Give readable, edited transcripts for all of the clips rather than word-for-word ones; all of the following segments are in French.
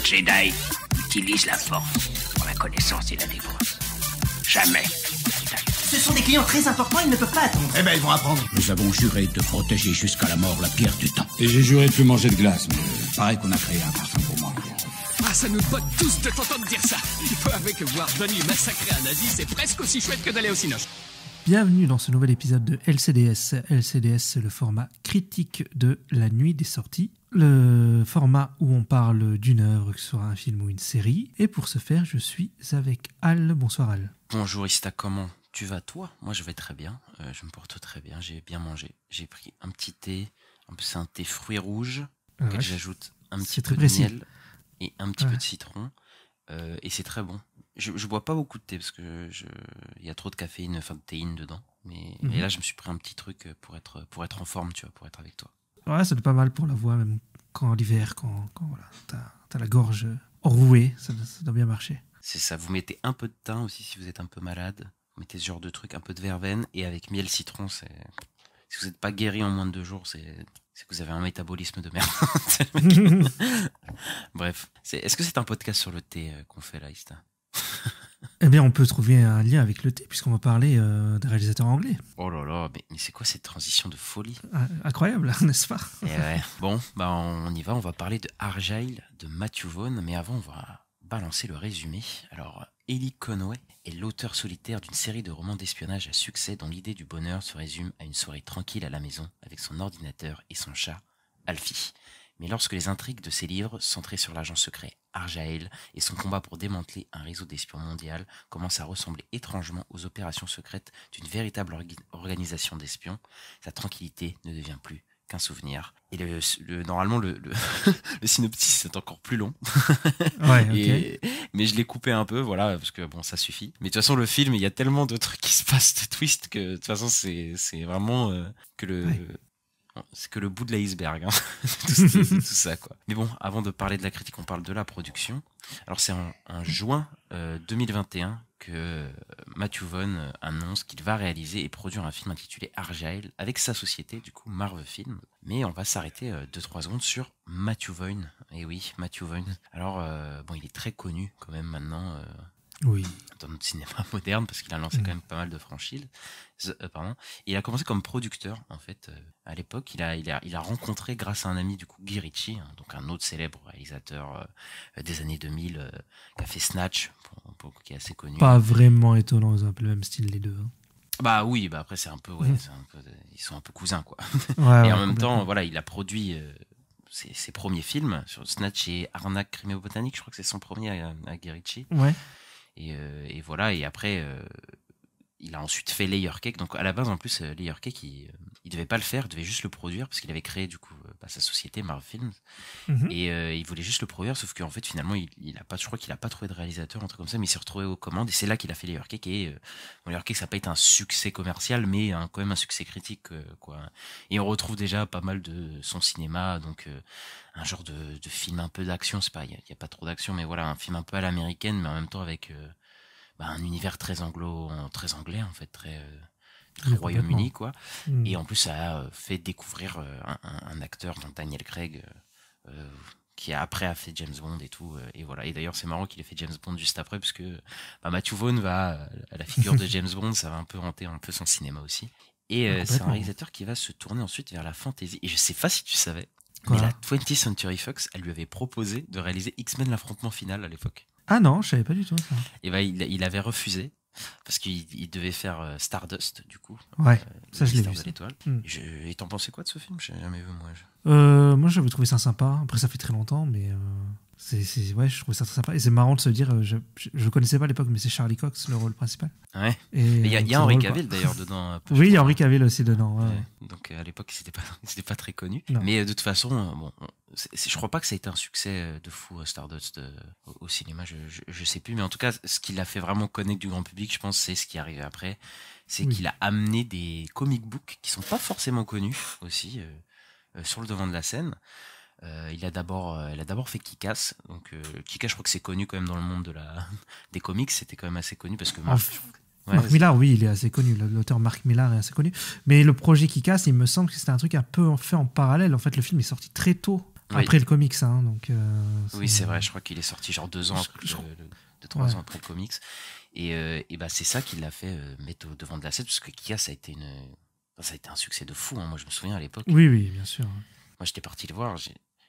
Jedi utilise la force pour la connaissance et la défense. Jamais. Ce sont des clients très importants, ils ne peuvent pas attendre. Eh ben, ils vont apprendre. Nous avons juré de protéger jusqu'à la mort la pierre du temps. Et j'ai juré de plus manger de glace, mais pareil qu'on a créé un parfum pour moi. Ah, ça nous botte tous de t'entendre dire ça. Il faut avouer que voir Johnny massacrer un nazi, c'est presque aussi chouette que d'aller au cinoche. Bienvenue dans ce nouvel épisode de LCDS. LCDS, c'est le format critique de la nuit des sorties. Le format où on parle d'une œuvre, que ce soit un film ou une série. Et pour ce faire, je suis avec Al. Bonsoir Al. Bonjour Ista, comment tu vas toi? Moi je vais très bien, je me porte très bien, j'ai bien mangé. J'ai pris un petit thé, c'est un thé fruits rouges, auquel j'ajoute un petit peu de miel et un petit peu de citron. Et c'est très bon. Je bois pas beaucoup de thé parce que il y a trop de caféine, enfin de théine dedans. Mais là, je me suis pris un petit truc pour être en forme, tu vois, pour être avec toi. Ouais, c'est pas mal pour la voix, même quand l'hiver, quand voilà, t'as la gorge rouée, ça doit bien marcher. C'est ça. Vous mettez un peu de thym aussi si vous êtes un peu malade. Vous mettez ce genre de truc, un peu de verveine et avec miel, citron, si vous n'êtes pas guéri en moins de 2 jours, c'est que vous avez un métabolisme de merde. Bref, est-ce que c'est un podcast sur le thé qu'on fait là, Ista? Eh bien, on peut trouver un lien avec le thé, puisqu'on va parler des réalisateurs anglais. Oh là là, mais c'est quoi cette transition de folie? Incroyable, n'est-ce pas? Et ouais. Bon, on y va, on va parler de Argylle, de Matthew Vaughn, mais avant, on va balancer le résumé. Alors, Eli Conway est l'auteur solitaire d'une série de romans d'espionnage à succès dont l'idée du bonheur se résume à une soirée tranquille à la maison avec son ordinateur et son chat, Alfie. Mais lorsque les intrigues de ses livres, centrés sur l'agent secret Argylle et son combat pour démanteler un réseau d'espions mondial, commencent à ressembler étrangement aux opérations secrètes d'une véritable organisation d'espions, sa tranquillité ne devient plus qu'un souvenir. Et normalement, le synopsis est encore plus long. Ouais, okay. Mais je l'ai coupé un peu, voilà, parce que bon, ça suffit. Mais de toute façon, le film, il y a tellement de trucs qui se passent, de twists, que de toute façon, c'est vraiment c'est que le bout de l'iceberg, hein. tout ça, quoi. Mais bon, avant de parler de la critique, on parle de la production. Alors, c'est en juin 2021 que Matthew Vaughn annonce qu'il va réaliser et produire un film intitulé Argylle avec sa société, du coup Marvel Film. Mais on va s'arrêter 2-3 secondes sur Matthew Vaughn. Et oui, Matthew Vaughn. Alors, il est très connu quand même maintenant. Oui. Dans notre cinéma moderne, parce qu'il a lancé quand même pas mal de franchises. Il a commencé comme producteur, en fait. À l'époque, il a rencontré, grâce à un ami, du coup, Guy Ritchie, donc un autre célèbre réalisateur des années 2000, qui a fait Snatch, qui est assez connu. Pas vraiment étonnant, ils ont un peu le même style, les deux. Hein. Bah oui, après, c'est un peu, ils sont un peu cousins, quoi. Ouais, et en même temps, voilà, il a produit ses premiers films, sur Snatch et Arnaque Crimée Botanique, je crois que c'est son premier à Guy Ritchie. Ouais. Et voilà, et après, il a ensuite fait Layer Cake. Donc à la base, en plus, Layer Cake, il devait pas le faire, il devait juste le produire, parce qu'il avait créé du coup sa société Marvel Films. Et il voulait juste le produire, sauf qu'en fait, finalement, je crois qu'il a pas trouvé de réalisateur, un truc comme ça, mais il s'est retrouvé aux commandes, et c'est là qu'il a fait Layer Cake. Et Layer Cake, ça n'a pas été un succès commercial, mais quand même un succès critique, quoi. Et on retrouve déjà pas mal de son cinéma, donc un genre de film un peu d'action, c'est pas, il y a pas trop d'action, mais voilà, un film un peu à l'américaine, mais en même temps avec un univers très anglais en fait, très Royaume-Uni, quoi. Et en plus, ça a fait découvrir un acteur, dont Daniel Craig, qui après a fait James Bond et tout, et voilà. Et d'ailleurs, c'est marrant qu'il ait fait James Bond juste après, parce que Matthew Vaughn va à la figure de James Bond, ça va un peu hanter un peu son cinéma aussi. Et c'est un réalisateur qui va se tourner ensuite vers la fantasy. Et je sais pas si tu savais, mais la 20th Century Fox, elle lui avait proposé de réaliser X-Men l'affrontement final à l'époque. Ah non, je savais pas du tout ça. Et il avait refusé parce qu'il devait faire Stardust, du coup. Ouais, ça je l'ai vu. Et t'en pensais quoi de ce film? J'ai jamais vu, moi. Moi j'avais trouvé ça sympa. Après ça fait très longtemps, mais ouais, je trouvais ça très sympa. Et c'est marrant de se dire, je connaissais pas à l'époque, mais c'est Charlie Cox le rôle principal. Ouais. Il y a Henry Cavill d'ailleurs dedans. Oui, il y a Henry Cavill aussi dedans. Ouais. Donc à l'époque, c'était pas très connu. Non. Mais de toute façon, je crois pas que ça a été un succès de fou Stardust au cinéma. Je sais plus, mais en tout cas, ce qui l'a fait vraiment connaître du grand public, je pense, c'est ce qui est arrivé après. C'est qu'il a amené des comic books qui sont pas forcément connus aussi sur le devant de la scène. Il a d'abord fait Kick-Ass. Donc Kick-Ass, je crois que c'est connu quand même dans le monde des comics. C'était quand même assez connu parce que Mark Millar, oui, il est assez connu. L'auteur Mark Millar est assez connu. Mais le projet Kick-Ass, il me semble que c'était un truc un peu fait en parallèle. En fait, le film est sorti très tôt Après le comics, hein, donc... oui, c'est vrai, je crois qu'il est sorti genre 2 ans après, 3 ans après le comics. Et bah, c'est ça qui l'a fait mettre au devant de la scène, parce que Kick-Ass, ça a été un succès de fou, hein. Moi, je me souviens à l'époque. Oui, bien sûr. Moi, j'étais parti le voir,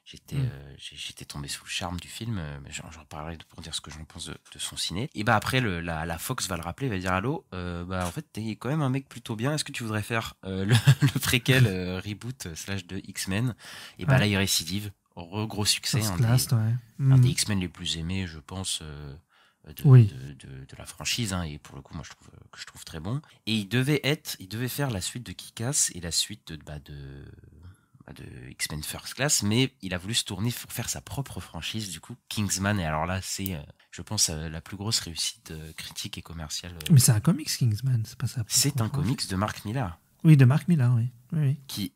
j'étais tombé sous le charme du film, j'en parlerai pour dire ce que j'en pense de son ciné. Et bah après la Fox va le rappeler, va dire allô, bah en fait t'es quand même un mec plutôt bien, est-ce que tu voudrais faire le préquel reboot / de X-Men? Et bah là il récidive, gros succès, un des X-Men les plus aimés, je pense, de la franchise, hein, et pour le coup moi je trouve très bon. Et il devait faire la suite de Kick-Ass et la suite de X-Men First Class, mais il a voulu se tourner pour faire sa propre franchise, du coup, Kingsman. Et alors là, c'est, je pense, la plus grosse réussite critique et commerciale. Mais c'est un comics, Kingsman, c'est pas ça. C'est un comics de Mark Millar. Oui, de Mark Millar, oui.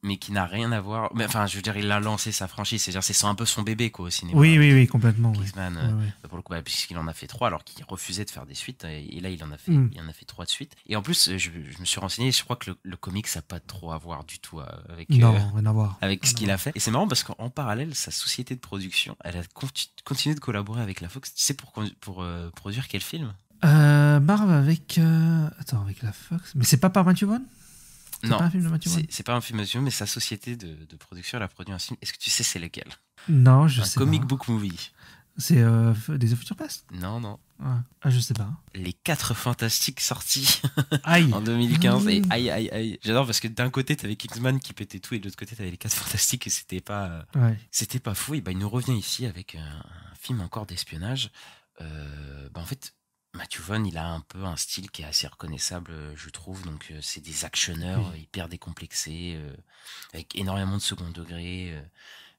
Mais qui n'a rien à voir. Mais, enfin, je veux dire, il a lancé sa franchise, c'est-à-dire, c'est un peu son bébé, quoi, au cinéma. Oui, complètement. Kingsman, pour le coup, puisqu'il en a fait 3, alors qu'il refusait de faire des suites, et là, il en a fait 3 de suite. Et en plus, je me suis renseigné, je crois que le comics n'a pas trop à voir du tout avec, rien à voir. Avec ce qu'il a fait. Et c'est marrant parce qu'en parallèle, sa société de production, elle a continué de collaborer avec la Fox. Tu sais pour produire quel film? Marv avec la Fox. Mais c'est pas par Matthew Vaughn? Non, pas un film de Matthew Vaughn. C'est pas un film de Matthew Vaughn, mais sa société de production, elle a produit un film. Est-ce que tu sais c'est lequel? Non, je sais pas. Un comic book movie. C'est Days of Future Past? Non. Ah, je sais pas. Les 4 Fantastiques sortis en 2015. Et aïe. J'adore parce que d'un côté, t'avais Kingsman qui pétait tout et de l'autre côté, t'avais les 4 Fantastiques et c'était pas fou. Et bah, il nous revient ici avec un film encore d'espionnage. En fait, Matthew Vaughn, il a un peu un style qui est assez reconnaissable, je trouve. Donc, c'est des actionneurs hyper décomplexés, avec énormément de second degré.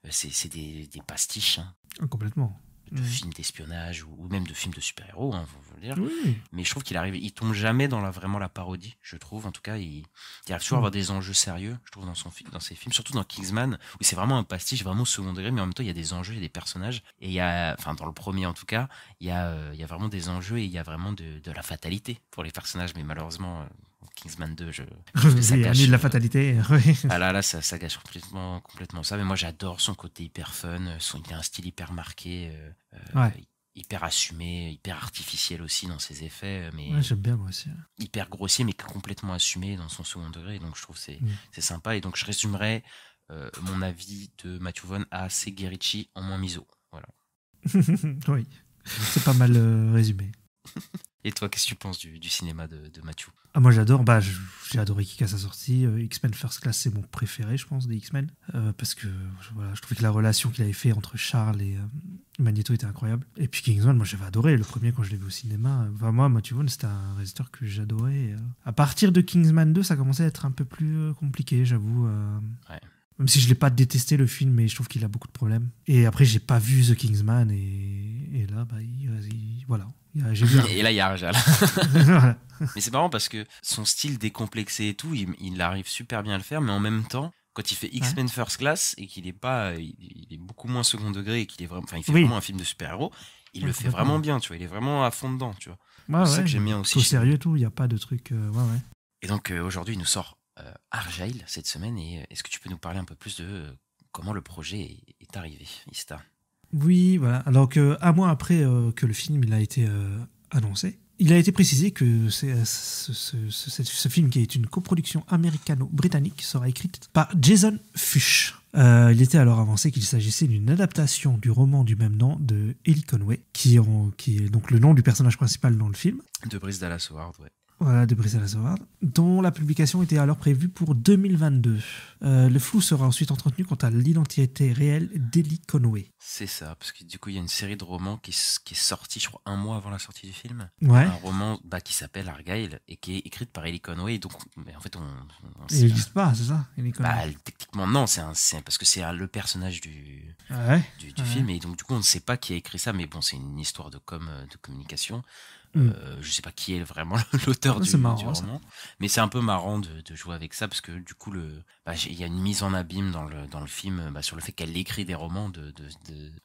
C'est des pastiches. Hein. Complètement. De films d'espionnage ou même de films de super-héros, hein, faut le dire. Oui. Mais je trouve il tombe jamais dans vraiment la parodie, je trouve. En tout cas, il arrive toujours à avoir des enjeux sérieux, je trouve, dans ses films, surtout dans Kingsman, où c'est vraiment un pastiche, vraiment au second degré, mais en même temps, il y a des enjeux, il y a des personnages. Et il y a, enfin, dans le premier en tout cas, il y a vraiment des enjeux et il y a vraiment de la fatalité pour les personnages. Mais malheureusement, Kingsman 2, je trouve que ça gâche. De la fatalité, oui. Ah là, ça gâche complètement ça. Mais moi, j'adore son côté hyper fun. Il a un style hyper marqué, hyper assumé, hyper artificiel aussi dans ses effets. Mais j'aime bien, moi aussi. Hyper grossier, mais complètement assumé dans son second degré. Donc, je trouve que c'est sympa. Et donc, je résumerai mon avis de Matthew Vaughn à c'est Guy Ritchie en moins miso. Voilà. Oui, c'est pas mal résumé. Et toi, qu'est-ce que tu penses du cinéma de Matthew? Moi j'adore, j'ai adoré Kick-Ass à sa sortie. X-Men First Class, c'est mon préféré, je pense, des X-Men. Parce que je trouvais que la relation qu'il avait fait entre Charles et Magneto était incroyable. Et puis Kingsman, moi j'avais adoré le premier quand je l'ai vu au cinéma. Moi, Matthew Vaughn, c'était un réalisateur que j'adorais. À partir de Kingsman 2, ça commençait à être un peu plus compliqué, j'avoue. Même si je l'ai pas détesté le film, mais je trouve qu'il a beaucoup de problèmes. Et après, j'ai pas vu The Kingsman et là, voilà. J'ai vu et là, il y a Arjal. Voilà. Mais c'est marrant parce que son style décomplexé et tout, il arrive super bien à le faire, mais en même temps, quand il fait X-Men First Class et qu'il est pas, il est beaucoup moins second degré et qu'il est vraiment, il fait vraiment un film de super-héros, il le fait vraiment bien, tu vois. Il est vraiment à fond dedans, tu vois. C'est ça que j'aime bien aussi. Au sérieux, tout, il y a pas de truc. Et donc aujourd'hui, il nous sort Argyle cette semaine. Et est-ce que tu peux nous parler un peu plus de comment le projet est arrivé, Ista? Oui, voilà. Alors qu'un mois après que le film il a été annoncé, il a été précisé que ce film, qui est une coproduction américano-britannique, sera écrite par Jason Fuchs. Il était alors avancé qu'il s'agissait d'une adaptation du roman du même nom de Ellie Conway, qui est donc le nom du personnage principal dans le film. De Bryce Dallas Howard, ouais. Voilà, de Bryce Dallas Howard, dont la publication était alors prévue pour 2022. Le flou sera ensuite entretenu quant à l'identité réelle d'Ellie Conway. C'est ça, parce que du coup, il y a une série de romans qui est sortie, je crois, un mois avant la sortie du film. Ouais. Un roman qui s'appelle Argyle et qui est écrite par Ellie Conway. Donc, en fait, il n'existe pas, c'est ça, Ellie Conway? Techniquement, non, parce que c'est le personnage du film. Et donc, du coup, on ne sait pas qui a écrit ça, mais bon, c'est une histoire de communication. Je sais pas qui est vraiment l'auteur du roman, ça. Mais c'est un peu marrant de jouer avec ça parce que du coup il y a une mise en abîme dans le film sur le fait qu'elle écrit des romans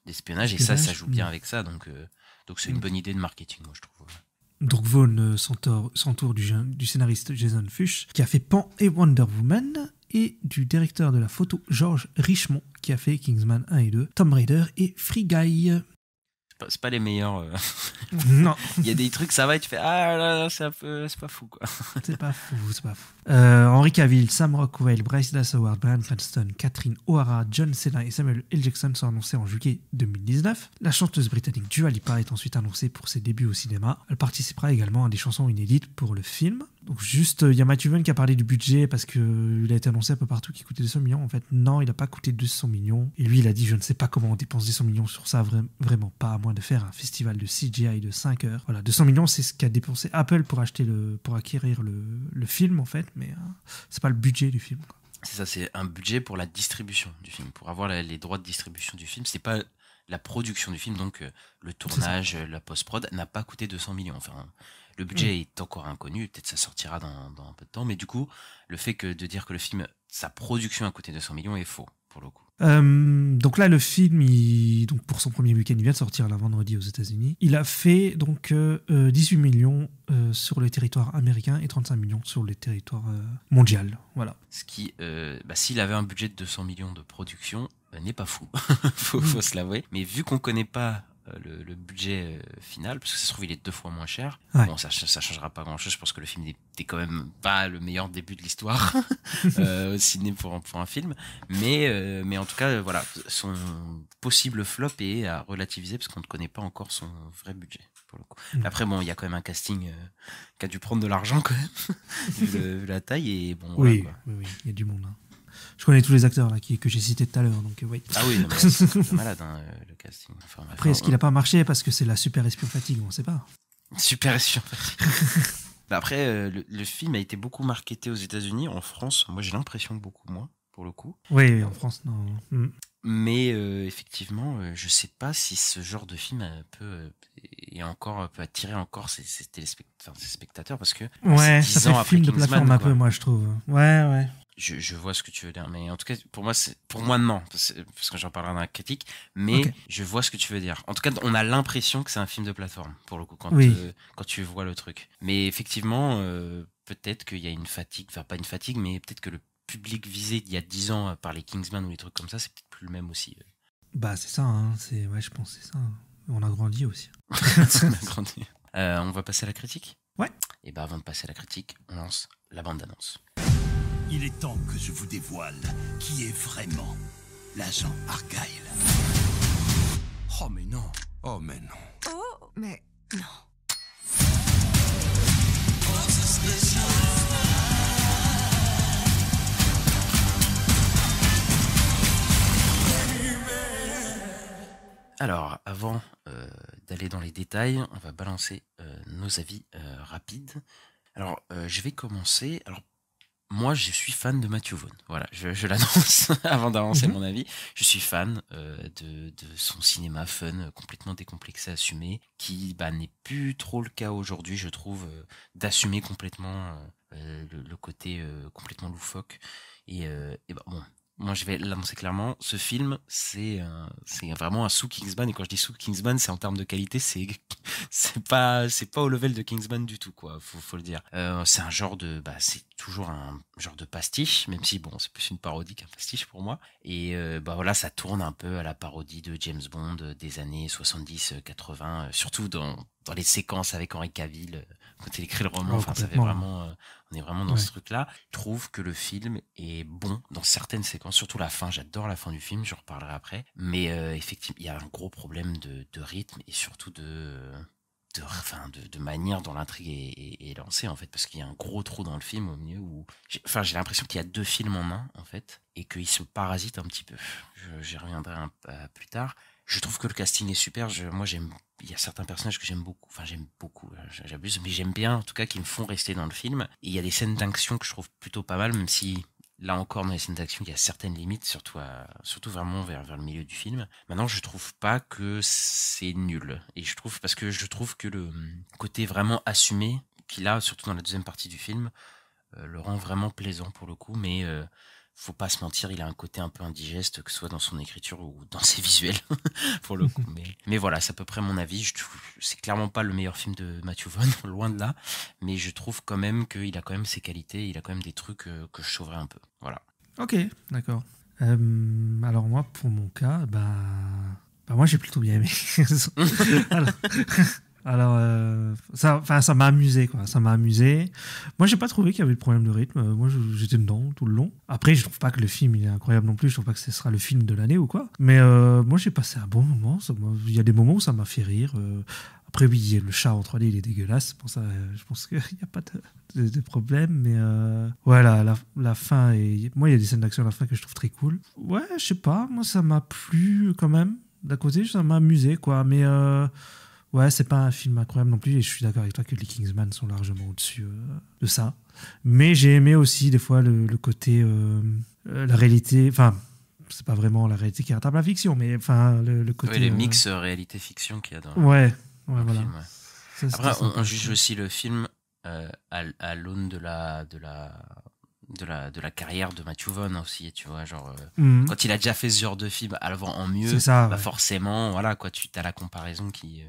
d'espionnage et ça joue bien avec ça, donc c'est une bonne idée de marketing, moi je trouve. Donc Vaughn s'entoure du scénariste Jason Fuchs qui a fait Pan et Wonder Woman, et du directeur de la photo Georges Richemont qui a fait Kingsman 1 et 2, Tomb Raider et Free Guy. C'est pas les meilleurs. Non. Il y a des trucs, ça va et tu fais ah là, c'est pas fou quoi. C'est pas fou. Henry Cavill, Sam Rockwell, Bryce Dallas Howard, Bryan Cranston, Catherine O'Hara, John Cena et Samuel L. Jackson sont annoncés en juillet 2019. La chanteuse britannique Dua Lipa est ensuite annoncée pour ses débuts au cinéma. Elle participera également à des chansons inédites pour le film. Donc juste, il y a Matthew Vaughn qui a parlé du budget parce qu'il a été annoncé un peu partout qu'il coûtait 200 millions. En fait, non, il n'a pas coûté 200 millions. Et lui, il a dit, je ne sais pas comment on dépense 200 millions sur ça, vraiment pas, à moins de faire un festival de CGI de 5 heures. Voilà, 200 millions, c'est ce qu'a dépensé Apple pour acquérir le film, en fait, mais c'est pas le budget du film, quoi. C'est ça, c'est un budget pour la distribution du film, pour avoir les droits de distribution du film. C'est pas la production du film, donc le tournage, la post-prod n'a pas coûté 200 millions. Enfin, le budget est encore inconnu, peut-être ça sortira dans un peu de temps, mais du coup, le fait de dire que le film, sa production a coûté 200 millions est faux, pour le coup. Donc là, le film, donc pour son premier week-end, il vient de sortir là, vendredi aux États-Unis. Il a fait donc 18 millions sur le territoire américain et 35 millions sur le territoire mondial. Voilà. Ce qui, s'il avait un budget de 200 millions de production, n'est pas fou. faut se l'avouer. Mais vu qu'on connaît pas le budget final, parce que ça se trouve il est 2 fois moins cher. Ouais. Bon, ça changera pas grand chose. Je pense que le film n'est quand même pas le meilleur début de l'histoire au ciné pour un film, mais en tout cas voilà, son possible flop est à relativiser parce qu'on ne connaît pas encore son vrai budget pour le coup. Après bon, il y a quand même un casting qui a dû prendre de l'argent quand même vu la taille et bon. Oui, voilà, oui, il y a du monde. Hein. Je connais tous les acteurs là, que j'ai cités tout à l'heure, donc oui. Ah oui, c'est malade le casting. Enfin, après, est-ce qu'il n'a pas marché parce que c'est la super espion fatigue, on ne sait pas. Super espion fatigue. Après, le film a été beaucoup marketé aux États-Unis. En France, moi j'ai l'impression que beaucoup moins, pour le coup. Oui, en France, non. Mais effectivement, je sais pas si ce genre de film peut attirer encore ses spectateurs parce que ouais, c'est 10 ça ans fait après film de Kingsman, plateforme un quoi. peu, moi je trouve. Ouais. Je vois ce que tu veux dire, mais en tout cas pour moi non, parce que j'en parlerai dans la critique, mais okay. Je vois ce que tu veux dire. En tout cas, on a l'impression que c'est un film de plateforme pour le coup quand tu vois le truc. Mais effectivement, peut-être qu'il y a une fatigue, enfin pas une fatigue, mais peut-être que le public visé il y a 10 ans par les Kingsman ou les trucs comme ça, c'est peut-être plus le même aussi. Bah c'est ça, hein. Je pense que c'est ça. On a grandi aussi. On a grandi. On va passer à la critique. Ouais. Et bah avant de passer à la critique, on lance la bande-annonce. Il est temps que je vous dévoile qui est vraiment l'agent Argyle. Oh mais non. Oh mais non. Oh mais non. Alors, avant d'aller dans les détails, on va balancer nos avis rapides. Alors, je vais commencer. Alors, moi, je suis fan de Matthew Vaughn. Voilà, je l'annonce avant d'avancer mon avis. Je suis fan de son cinéma fun, complètement décomplexé, assumé, qui n'est plus trop le cas aujourd'hui, je trouve, d'assumer complètement le côté complètement loufoque. Et bon. Moi, je vais l'annoncer clairement. Ce film, c'est vraiment un sous-Kingsman. Et quand je dis sous-Kingsman, c'est en termes de qualité, c'est pas au level de Kingsman du tout, quoi. Faut le dire. C'est un genre c'est toujours un genre de pastiche, même si bon, c'est plus une parodie qu'un pastiche pour moi. Et voilà, ça tourne un peu à la parodie de James Bond des années 70-80, surtout dans les séquences avec Henry Cavill, quand il écrit le roman. Enfin, ça fait vraiment, on est vraiment dans ce truc-là. Je trouve que le film est bon dans certaines séquences, surtout la fin. J'adore la fin du film, je reparlerai après. Mais effectivement, il y a un gros problème de rythme et surtout de manière dont l'intrigue est lancée, en fait, parce qu'il y a un gros trou dans le film au milieu où j'ai l'impression qu'il y a 2 films en un, en fait, et qu'ils se parasitent un petit peu. J'y reviendrai plus tard. Je trouve que le casting est super. Il y a certains personnages que j'aime beaucoup. Enfin, j'abuse, mais j'aime bien, en tout cas, qui me font rester dans le film. Et il y a des scènes d'action que je trouve plutôt pas mal, même si, là encore, dans les scènes d'action, il y a certaines limites, surtout vraiment vers le milieu du film. Maintenant, je trouve pas que c'est nul. Et parce que je trouve que le côté vraiment assumé qu'il a, surtout dans la deuxième partie du film, le rend vraiment plaisant pour le coup, mais faut pas se mentir, il a un côté un peu indigeste, que ce soit dans son écriture ou dans ses visuels, pour le coup. Mais voilà, c'est à peu près mon avis. C'est clairement pas le meilleur film de Matthew Vaughn, loin de là, mais je trouve quand même qu'il a quand même ses qualités, il a quand même des trucs que je sauverais un peu. Voilà. Ok, d'accord. Alors moi, pour mon cas, moi j'ai plutôt bien aimé. Alors, ça m'a amusé, quoi. Ça m'a amusé. Moi, j'ai pas trouvé qu'il y avait de problème de rythme. Moi, j'étais dedans tout le long. Après, je trouve pas que le film il est incroyable non plus. Je trouve pas que ce sera le film de l'année ou quoi. Mais moi, j'ai passé un bon moment. Il y a des moments où ça m'a fait rire. Après, oui, le chat en 3D, il est dégueulasse. Pour ça, je pense qu'il n'y a pas de problème. Mais voilà, la fin. Moi, il y a des scènes d'action à la fin que je trouve très cool. Ouais, je sais pas. Moi, ça m'a plu quand même. D'un côté, ça m'a amusé, quoi. Mais ouais, c'est pas un film incroyable non plus. Et je suis d'accord avec toi que les Kingsman sont largement au-dessus de ça. Mais j'ai aimé aussi, des fois, le côté. La réalité. Enfin. C'est pas vraiment la réalité qui rattrape la fiction, mais enfin le côté. Oui, les mix réalité-fiction qu'il y a dans. Ouais, voilà. Film, ouais. Après, on juge aussi le film à l'aune de la carrière de Matthew Vaughn aussi, tu vois, genre quand il a déjà fait ce genre de film avant en mieux, forcément, voilà quoi, tu as la comparaison qui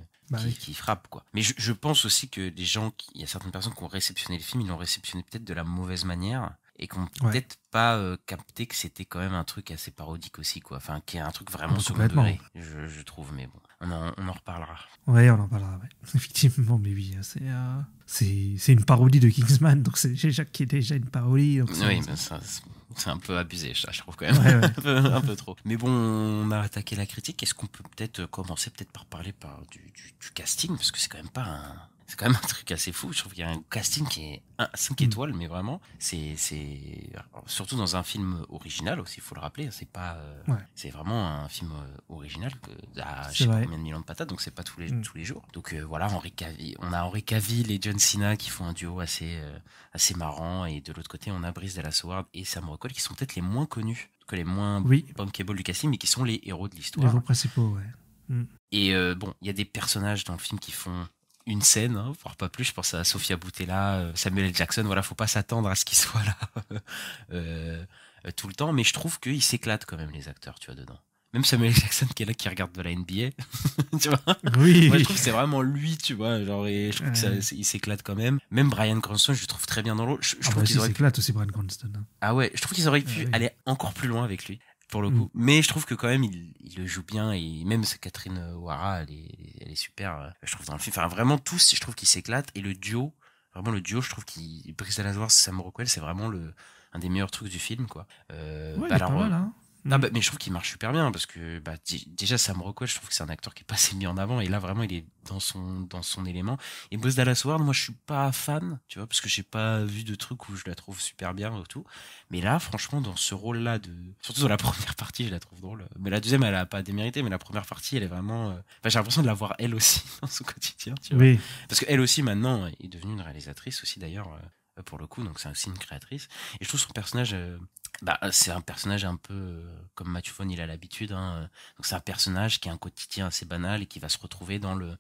frappe, quoi. Mais je pense aussi que il y a certaines personnes qui ont réceptionné le film, ils l'ont réceptionné peut-être de la mauvaise manière. Et qu'on peut-être pas capté que c'était quand même un truc assez parodique aussi, quoi. Enfin, qui est un truc vraiment second degré, je trouve. Mais bon, on en reparlera. Ouais, on en parlera, ouais. Effectivement, mais oui, c'est une parodie de Kingsman, donc c'est déjà une parodie. Donc oui, mais c'est un peu abusé, je trouve quand même. Ouais. un peu trop. Mais bon, on a attaqué la critique. Est-ce qu'on peut peut-être commencer par parler du casting, parce que c'est quand même pas c'est quand même un truc assez fou. Je trouve qu'il y a un casting qui est 5 étoiles, mais vraiment, c'est surtout dans un film original aussi, il faut le rappeler. C'est pas, c'est vraiment un film original je sais pas combien de millions de patates, donc c'est pas tous les jours. Donc voilà, on a Henry Cavill et John Cena qui font un duo assez marrant, et de l'autre côté, on a Bryce Dallas Howard et Sam Rockwell qui sont peut-être les moins connus, que les moins bankable du casting, mais qui sont les héros de l'histoire. Les héros principaux, ouais. Et bon, il y a des personnages dans le film qui font une scène, voire pas plus. Je pense à Sofia Boutella, Samuel L. Jackson. Voilà, faut pas s'attendre à ce qu'ils soient là tout le temps, mais je trouve qu'ils s'éclatent quand même, les acteurs, tu vois, dedans. Même Samuel L. Jackson qui est là, qui regarde de la NBA, tu vois. Oui. Moi, je trouve que c'est vraiment lui, tu vois, genre, et je trouve qu'il s'éclate quand même. Même Bryan Cranston, je le trouve très bien dans l'eau. Je trouve qu'ils auraient s'éclate aussi, Bryan Cranston. Ah ouais, je trouve qu'ils auraient pu aller encore plus loin avec lui, pour le coup. Mais je trouve que quand même il le joue bien, et même Catherine O'Hara, elle est super, je trouve, dans le film. Enfin, vraiment tous, je trouve qu'ils s'éclatent, et le duo, je trouve Bryce Dallas Howard, Sam Rockwell, c'est vraiment un des meilleurs trucs du film, quoi. Alors, pas mal, hein. Mais je trouve qu'il marche super bien, parce que déjà Sam Rockwell, je trouve que c'est un acteur qui est pas assez mis en avant, et là vraiment il est dans son élément. Et Bryce Dallas Howard, moi je suis pas fan, tu vois, parce que j'ai pas vu de trucs où je la trouve super bien et tout. Mais là, franchement, dans ce rôle-là, surtout dans la première partie, je la trouve drôle. Mais la deuxième, elle a pas démérité, mais la première partie, elle est vraiment. J'ai l'impression de la voir elle aussi dans son quotidien, tu vois. Oui. Parce qu'elle aussi maintenant est devenue une réalisatrice aussi d'ailleurs, pour le coup, donc c'est aussi une créatrice. Et je trouve son personnage. C'est un personnage un peu comme Matthew Vaughn, il a l'habitude. Donc c'est un personnage qui a un quotidien assez banal et qui va se retrouver dans le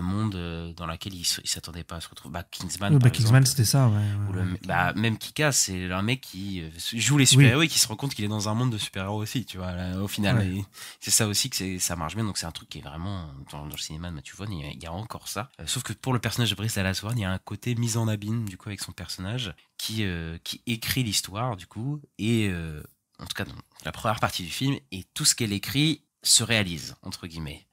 monde dans lequel il s'attendait pas à se retrouver. Kingsman, par Kingsman, exemple, c'était ça, ouais. Même Kika, c'est un mec qui joue les super-héros et qui se rend compte qu'il est dans un monde de super-héros aussi, tu vois, là, au final. Ouais. C'est ça aussi que ça marche bien, donc c'est un truc qui est vraiment dans le cinéma de Matthew Vaughn, il y a encore ça. Sauf que pour le personnage de Bryce Dallas Howard, il y a un côté mise en abîme, du coup, avec son personnage, qui écrit l'histoire, du coup, et en tout cas dans la première partie du film, et tout ce qu'elle écrit se réalise, entre guillemets.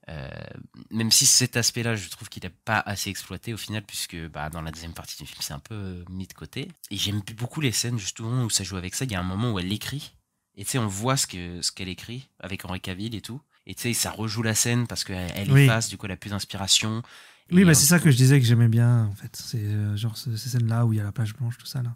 Même si cet aspect-là, je trouve qu'il n'est pas assez exploité au final, puisque dans la deuxième partie du film, c'est un peu mis de côté. Et j'aime beaucoup les scènes justement où ça joue avec ça. Il y a un moment où elle l'écrit, et tu sais, on voit ce qu'elle écrit avec Henry Cavill et tout. Et tu sais, ça rejoue la scène parce qu'elle efface, du coup, elle a plus d'inspiration. Oui, c'est ça que je disais que j'aimais bien, en fait. C'est genre ces scènes-là où il y a la plage blanche, tout ça, là.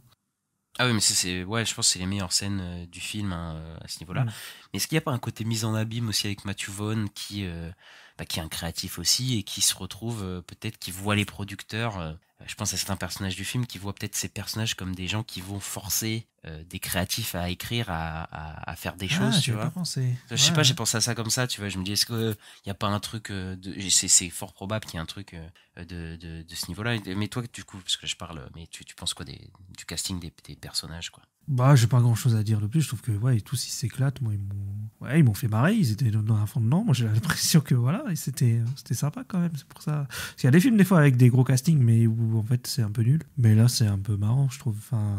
Ah oui, mais je pense que c'est les meilleures scènes du film, à ce niveau-là. Mais est-ce qu'il n'y a pas un côté mise en abîme aussi avec Matthew Vaughn qui est un créatif aussi, et qui se retrouve peut-être, qui voit les producteurs, je pense à certains personnages du film, qui voient peut-être ces personnages comme des gens qui vont forcer des créatifs à écrire, à faire des choses, tu vois. Je sais pas, j'ai pensé à ça comme ça, tu vois. Je me dis, est-ce qu'il n'y a pas un truc c'est fort probable qu'il y ait un truc de ce niveau-là. Mais toi, du coup, parce que je parle, mais tu penses quoi du casting des personnages, quoi? J'ai pas grand chose à dire de plus. Je trouve que tous ils s'éclatent. Moi, ils m'ont fait marrer. Ils étaient dans un fond dedans. Moi, j'ai l'impression que c'était sympa quand même. C'est pour ça. Parce qu'il y a des films des fois avec des gros castings, mais où en fait c'est un peu nul. Mais là, c'est un peu marrant, je trouve. Enfin,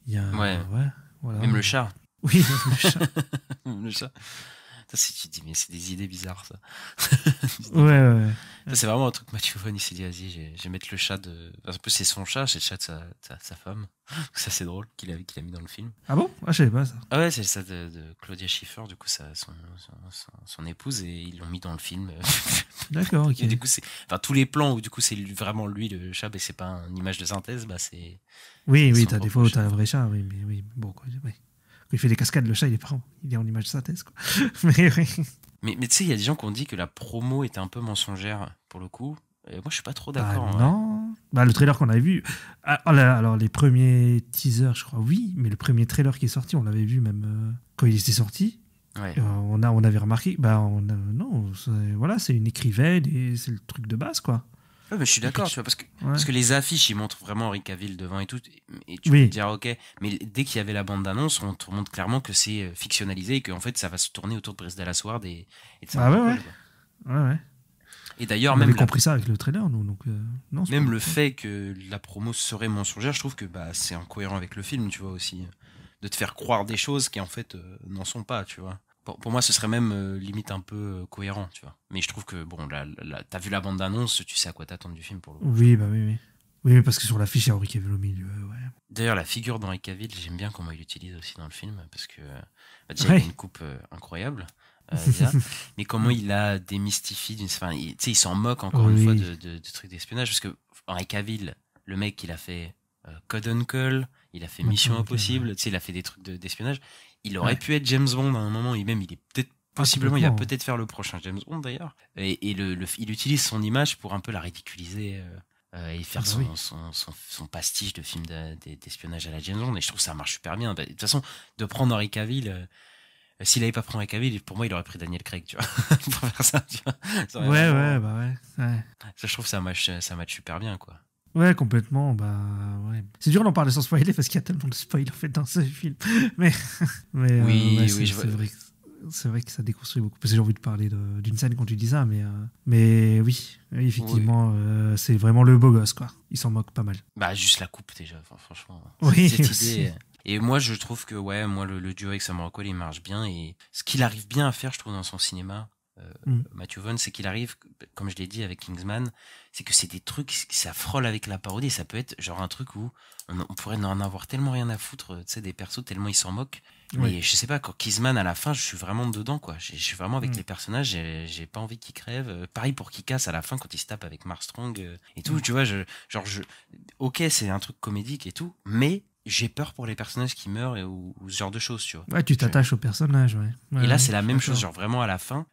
il y a voilà. Même le chat. Oui, le chat. Le chat. Tu te dis, mais c'est des idées bizarres, ça. Ouais. Ça, c'est vraiment un truc Matthew Vaughn, il s'est dit, vas-y, je vais mettre le chat de... En plus, c'est son chat, c'est le chat de sa femme. Ça, c'est drôle qu'il a mis dans le film. Ah bon? Ah, je savais pas ça. Ah ouais, c'est le chat de Claudia Schiffer, du coup, son épouse, et ils l'ont mis dans le film. D'accord, ok. Et du coup, tous les plans où, du coup, c'est vraiment lui, le chat, mais c'est pas une image de synthèse, c'est... Oui, t'as des fois où t'as un vrai chat, oui, mais oui, bon, quoi, ouais. Quand il fait des cascades, le chat, il est en image de synthèse, quoi. Mais oui. Mais tu sais, il y a des gens qui ont dit que la promo était un peu mensongère, pour le coup. Et moi, je suis pas trop d'accord. Non. Le trailer qu'on avait vu... Alors, les premiers teasers, je crois, oui, mais le premier trailer qui est sorti, on l'avait vu même quand il était sorti. Ouais. On avait remarqué... non, c'est une écrivaine et c'est le truc de base, quoi. Ouais, mais je suis d'accord, tu vois, parce que les affiches, ils montrent vraiment Henry Cavill devant et tout, et tu peux te dire, ok, mais dès qu'il y avait la bande d'annonce, on te montre clairement que c'est fictionnalisé et qu'en fait, ça va se tourner autour de Bryce Dallas Howard et de ça. Ouais. Et d'ailleurs, on avait compris ça avec le trailer, nous, donc non. Même le fait que la promo serait mensongère, je trouve que c'est incohérent avec le film, tu vois, aussi. De te faire croire des choses qui, en fait, n'en sont pas, tu vois. Pour moi, ce serait même limite un peu cohérent, tu vois. Mais je trouve que, bon, t'as vu la bande-annonce, tu sais à quoi t'attendre du film, pour le coup. Oui, oui. Oui, parce que sur l'affiche, il y a Henry Cavill au milieu, ouais. D'ailleurs, la figure d'Henry Cavill, j'aime bien comment il l'utilise aussi dans le film, parce que, déjà, il a une coupe incroyable, déjà, mais comment il a démystifié, tu sais, il s'en moque encore une fois de trucs d'espionnage, parce que Henry Cavill, le mec, il a fait Code Uncle, il a fait Mission Impossible, tu sais, il a fait des trucs d'espionnage. Il aurait pu être James Bond à un moment, il est peut-être possiblement, il va peut-être faire le prochain James Bond d'ailleurs. Et il utilise son image pour un peu la ridiculiser et faire son pastiche de film d'espionnage à la James Bond. Et je trouve que ça marche super bien. De toute façon, de prendre Henry Cavill, s'il n'avait pas pris Henry Cavill, pour moi, il aurait pris Daniel Craig, tu vois, pour faire ça, tu vois. Ouais. Ça, je trouve que ça match super bien, quoi. Ouais, complètement. Ouais. C'est dur d'en parler sans spoiler parce qu'il y a tellement de spoil en fait dans ce film. Mais c'est vrai que ça déconstruit beaucoup. Parce que j'ai envie de parler d'une scène quand tu dis ça, mais oui, effectivement, c'est vraiment le beau gosse, quoi. Il s'en moque pas mal. Juste la coupe déjà, franchement. Oui, cette aussi. idée. Et moi, je trouve que le duo avec Sam Rockwell, il marche bien. Et ce qu'il arrive bien à faire, je trouve, dans son cinéma, Matthew Vaughn, c'est qu'il arrive, comme je l'ai dit avec Kingsman, c'est que c'est des trucs, ça frôle avec la parodie. Ça peut être genre un truc où on pourrait en avoir tellement rien à foutre, tu sais, des persos, tellement ils s'en moquent. Mais je sais pas, quand Kingsman à la fin, je suis vraiment dedans, quoi. Je suis vraiment avec les personnages, j'ai pas envie qu'ils crèvent. Pareil pour Kick-Ass à la fin, quand il se tape avec Mark Strong et tout, tu vois, ok, c'est un truc comédique et tout, mais j'ai peur pour les personnages qui meurent ou ce genre de choses, tu vois. Ouais, tu t'attaches aux personnages, ouais. Et là, c'est la même chose, genre vraiment à la fin,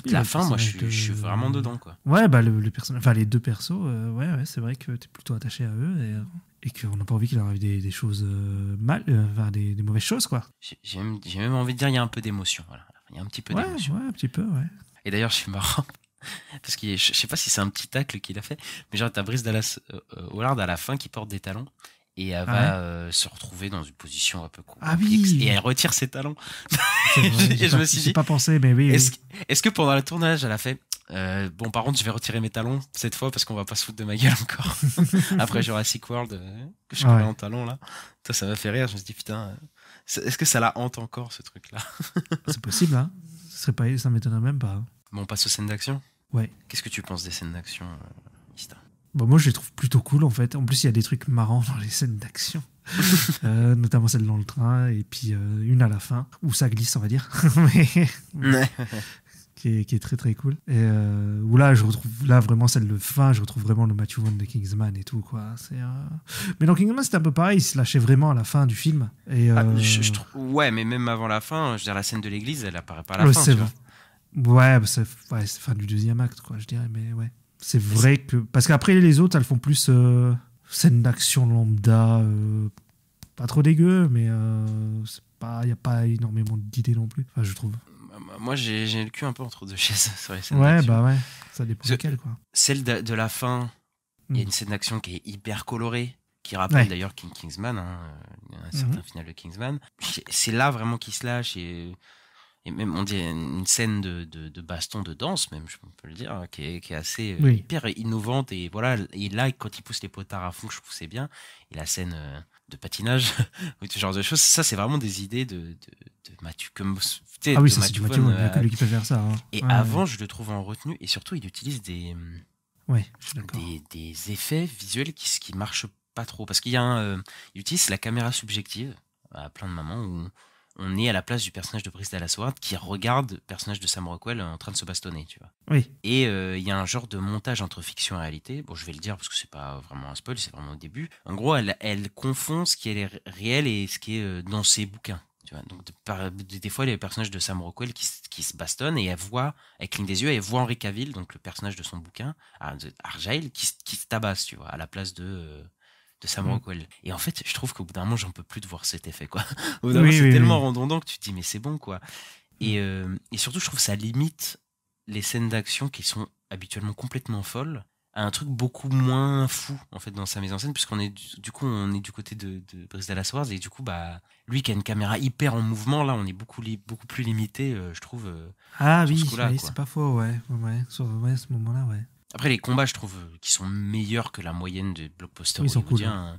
la fin, moi, je suis vraiment dedans, quoi. Ouais, le personnage, les deux persos, ouais, c'est vrai que t'es plutôt attaché à eux et qu'on n'a pas envie qu'il arrive des choses des mauvaises choses, quoi. J'ai même envie de dire, il y a un peu d'émotion, voilà. Il y a un petit peu d'émotion. Ouais, un petit peu, ouais. Et d'ailleurs, je suis marrant. Parce que je sais pas si c'est un petit tacle qu'il a fait, mais genre, t'as Bryce Dallas Howard à la fin qui porte des talons. Et elle va se retrouver dans une position un peu complexe. Et elle retire ses talons. Et je me suis dit, pas pensé, mais oui. Est-ce que pendant le tournage, elle a fait bon, par contre, je vais retirer mes talons cette fois parce qu'on va pas se foutre de ma gueule encore. Après Jurassic World, que je connais en talons là. Ça m'a fait rire. Je me suis dit, putain, est-ce que ça la hante encore ce truc-là? C'est possible, hein. Ça m'étonnerait même pas. Bon, on passe aux scènes d'action. Ouais. Qu'est-ce que tu penses des scènes d'action, Ista? Moi, je les trouve plutôt cool, en fait. En plus, il y a des trucs marrants dans les scènes d'action. Notamment celle dans le train, et puis une à la fin, où ça glisse, on va dire. qui est très, très cool. Et où là, je retrouve vraiment celle de fin, je retrouve vraiment le Matthew Vaughn de Kingsman et tout, quoi. Mais dans Kingsman, c'était un peu pareil, il se lâchait vraiment à la fin du film. Et, ouais, mais même avant la fin, je veux dire, la scène de l'église, elle apparaît pas à la fin, tu vois. Ouais, c'est fin du deuxième acte, quoi, je dirais, mais ouais. C'est vrai que... Parce qu'après, les autres, elles font plus scène d'action lambda, pas trop dégueu, mais il n'y a pas énormément d'idées non plus, enfin, je trouve. Moi, j'ai le cul un peu entre deux chaises sur les scènes d'action. Ouais, ouais, ça dépend lesquelles, quoi. Celle de la fin, il y a une scène d'action qui est hyper colorée, qui rappelle d'ailleurs Kingsman, un certain final de Kingsman. C'est là vraiment qu'il se lâche et même on dit une scène de baston de danse même, je peux le dire, qui est assez hyper innovante, et voilà, et là quand il pousse les potards à fond, je trouve que c'est bien. Et la scène patinage ou ce genre de choses. Ça, c'est vraiment des idées de Matthew. Ah oui, ça c'est du Matthew, il n'y a que lui qui peut faire ça. Hein. Et avant, je le trouve en retenue, et surtout, il utilise des effets visuels qui marchent pas trop. Parce qu'il y a il utilise la caméra subjective à plein de moments où on est à la place du personnage de Bryce Dallas Howard qui regarde le personnage de Sam Rockwell en train de se bastonner, tu vois. Oui. Et il y a un genre de montage entre fiction et réalité. Bon, je vais le dire parce que c'est pas vraiment un spoil, c'est vraiment au début. En gros, elle confond ce qui est réel et ce qui est dans ses bouquins. Tu vois. Donc, des fois, les personnages de Sam Rockwell qui se bastonnent et elle cligne des yeux et elle voit Henry Cavill, donc le personnage de son bouquin, Argyle, qui se tabasse, tu vois, à la place de Sam Rockwell. Et en fait, je trouve qu'au bout d'un moment, j'en peux plus de voir cet effet, quoi. Au bout d'un moment, c'est tellement redondant que tu te dis, mais c'est bon, quoi. Et surtout, je trouve que ça limite les scènes d'action qui sont habituellement complètement folles à un truc beaucoup moins fou, en fait, dans sa mise en scène, puisqu'on est du côté de Bryce Dallas Howard, et du coup, bah, lui qui a une caméra hyper en mouvement, là, on est beaucoup plus limité, je trouve. Ah oui, c'est pas faux, ouais. Sur ce moment-là, ouais. Après, les combats, je trouve qu'ils sont meilleurs que la moyenne des blockbusters hollywoodiens.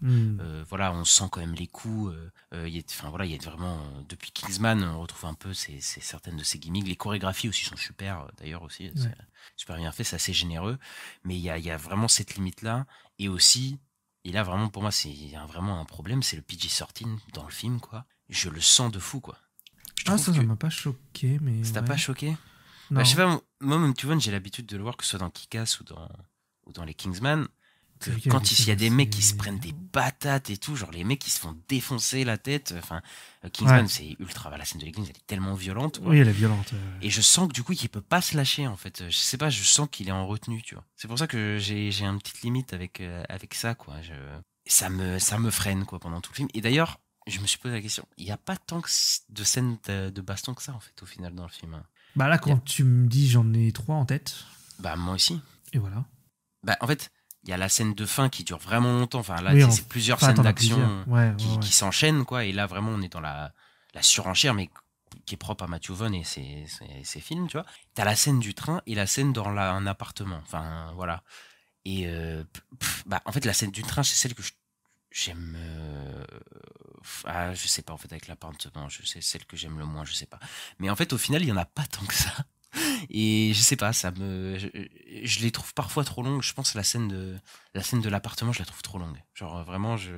Voilà, on sent quand même les coups. Il y a vraiment, depuis Kingsman, on retrouve un peu certaines de ces gimmicks. Les chorégraphies aussi sont super, d'ailleurs aussi. C'est super bien fait, c'est assez généreux. Mais il y a vraiment cette limite-là. Et aussi, et là, vraiment, pour moi, il y a vraiment un problème, c'est le PG-13 dans le film, quoi. Je le sens de fou, quoi. Ça m'a pas choqué, mais... Ça t'a pas choqué ? Non. Je sais pas, moi, tu vois, j'ai l'habitude de le voir, que ce soit dans Kick-Ass ou dans les Kingsman, que quand il y a des mecs qui se prennent des patates et tout, genre les mecs qui se font défoncer la tête, enfin, Kingsman, c'est ultra, la scène de l'église, elle est tellement violente. Oui, elle est violente. Et je sens que du coup, il peut pas se lâcher, en fait. Je sais pas, je sens qu'il est en retenue, tu vois. C'est pour ça que j'ai une petite limite avec ça, quoi. Ça me freine, quoi, pendant tout le film. Et d'ailleurs, je me suis posé la question, il n'y a pas tant de scènes de baston que ça, en fait, au final, dans le film, hein. Bah là, quand tu me dis j'en ai 3 en tête. Bah moi aussi. Et voilà. Bah en fait, il y a la scène de fin qui dure vraiment longtemps. Enfin là, c'est plusieurs scènes d'action qui s'enchaînent, quoi. Et là, vraiment, on est dans la surenchère, mais qui est propre à Matthew Vaughn et ses films, tu vois. T'as la scène du train et la scène dans un appartement. Enfin, voilà. Et en fait, la scène du train, c'est celle que j'aime... je sais pas, en fait, avec l'appartement, c'est celle que j'aime le moins, je sais pas. Mais en fait, au final, il y en a pas tant que ça. Et je sais pas, je les trouve parfois trop longues. Je pense que la scène de l'appartement, je la trouve trop longue. Genre, vraiment, je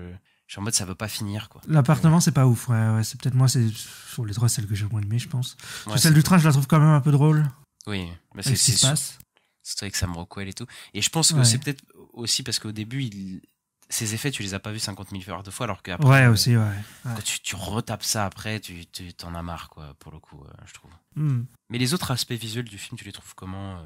suis en mode, ça veut pas finir, quoi. L'appartement, c'est pas ouf, ouais. C'est peut-être moi, c'est sur les 3 celles que j'ai le moins aimé, je pense. Celle du train, je la trouve quand même un peu drôle. Oui, bah c'est ce qui se passe. C'est avec Sam Rockwell et tout. Et je pense que c'est peut-être aussi parce qu'au début, ces effets, tu les as pas vus 50 000 fois, alors qu'après, aussi, quand tu retapes ça après, tu t'en as marre, quoi, pour le coup, je trouve. Mais les autres aspects visuels du film, tu les trouves comment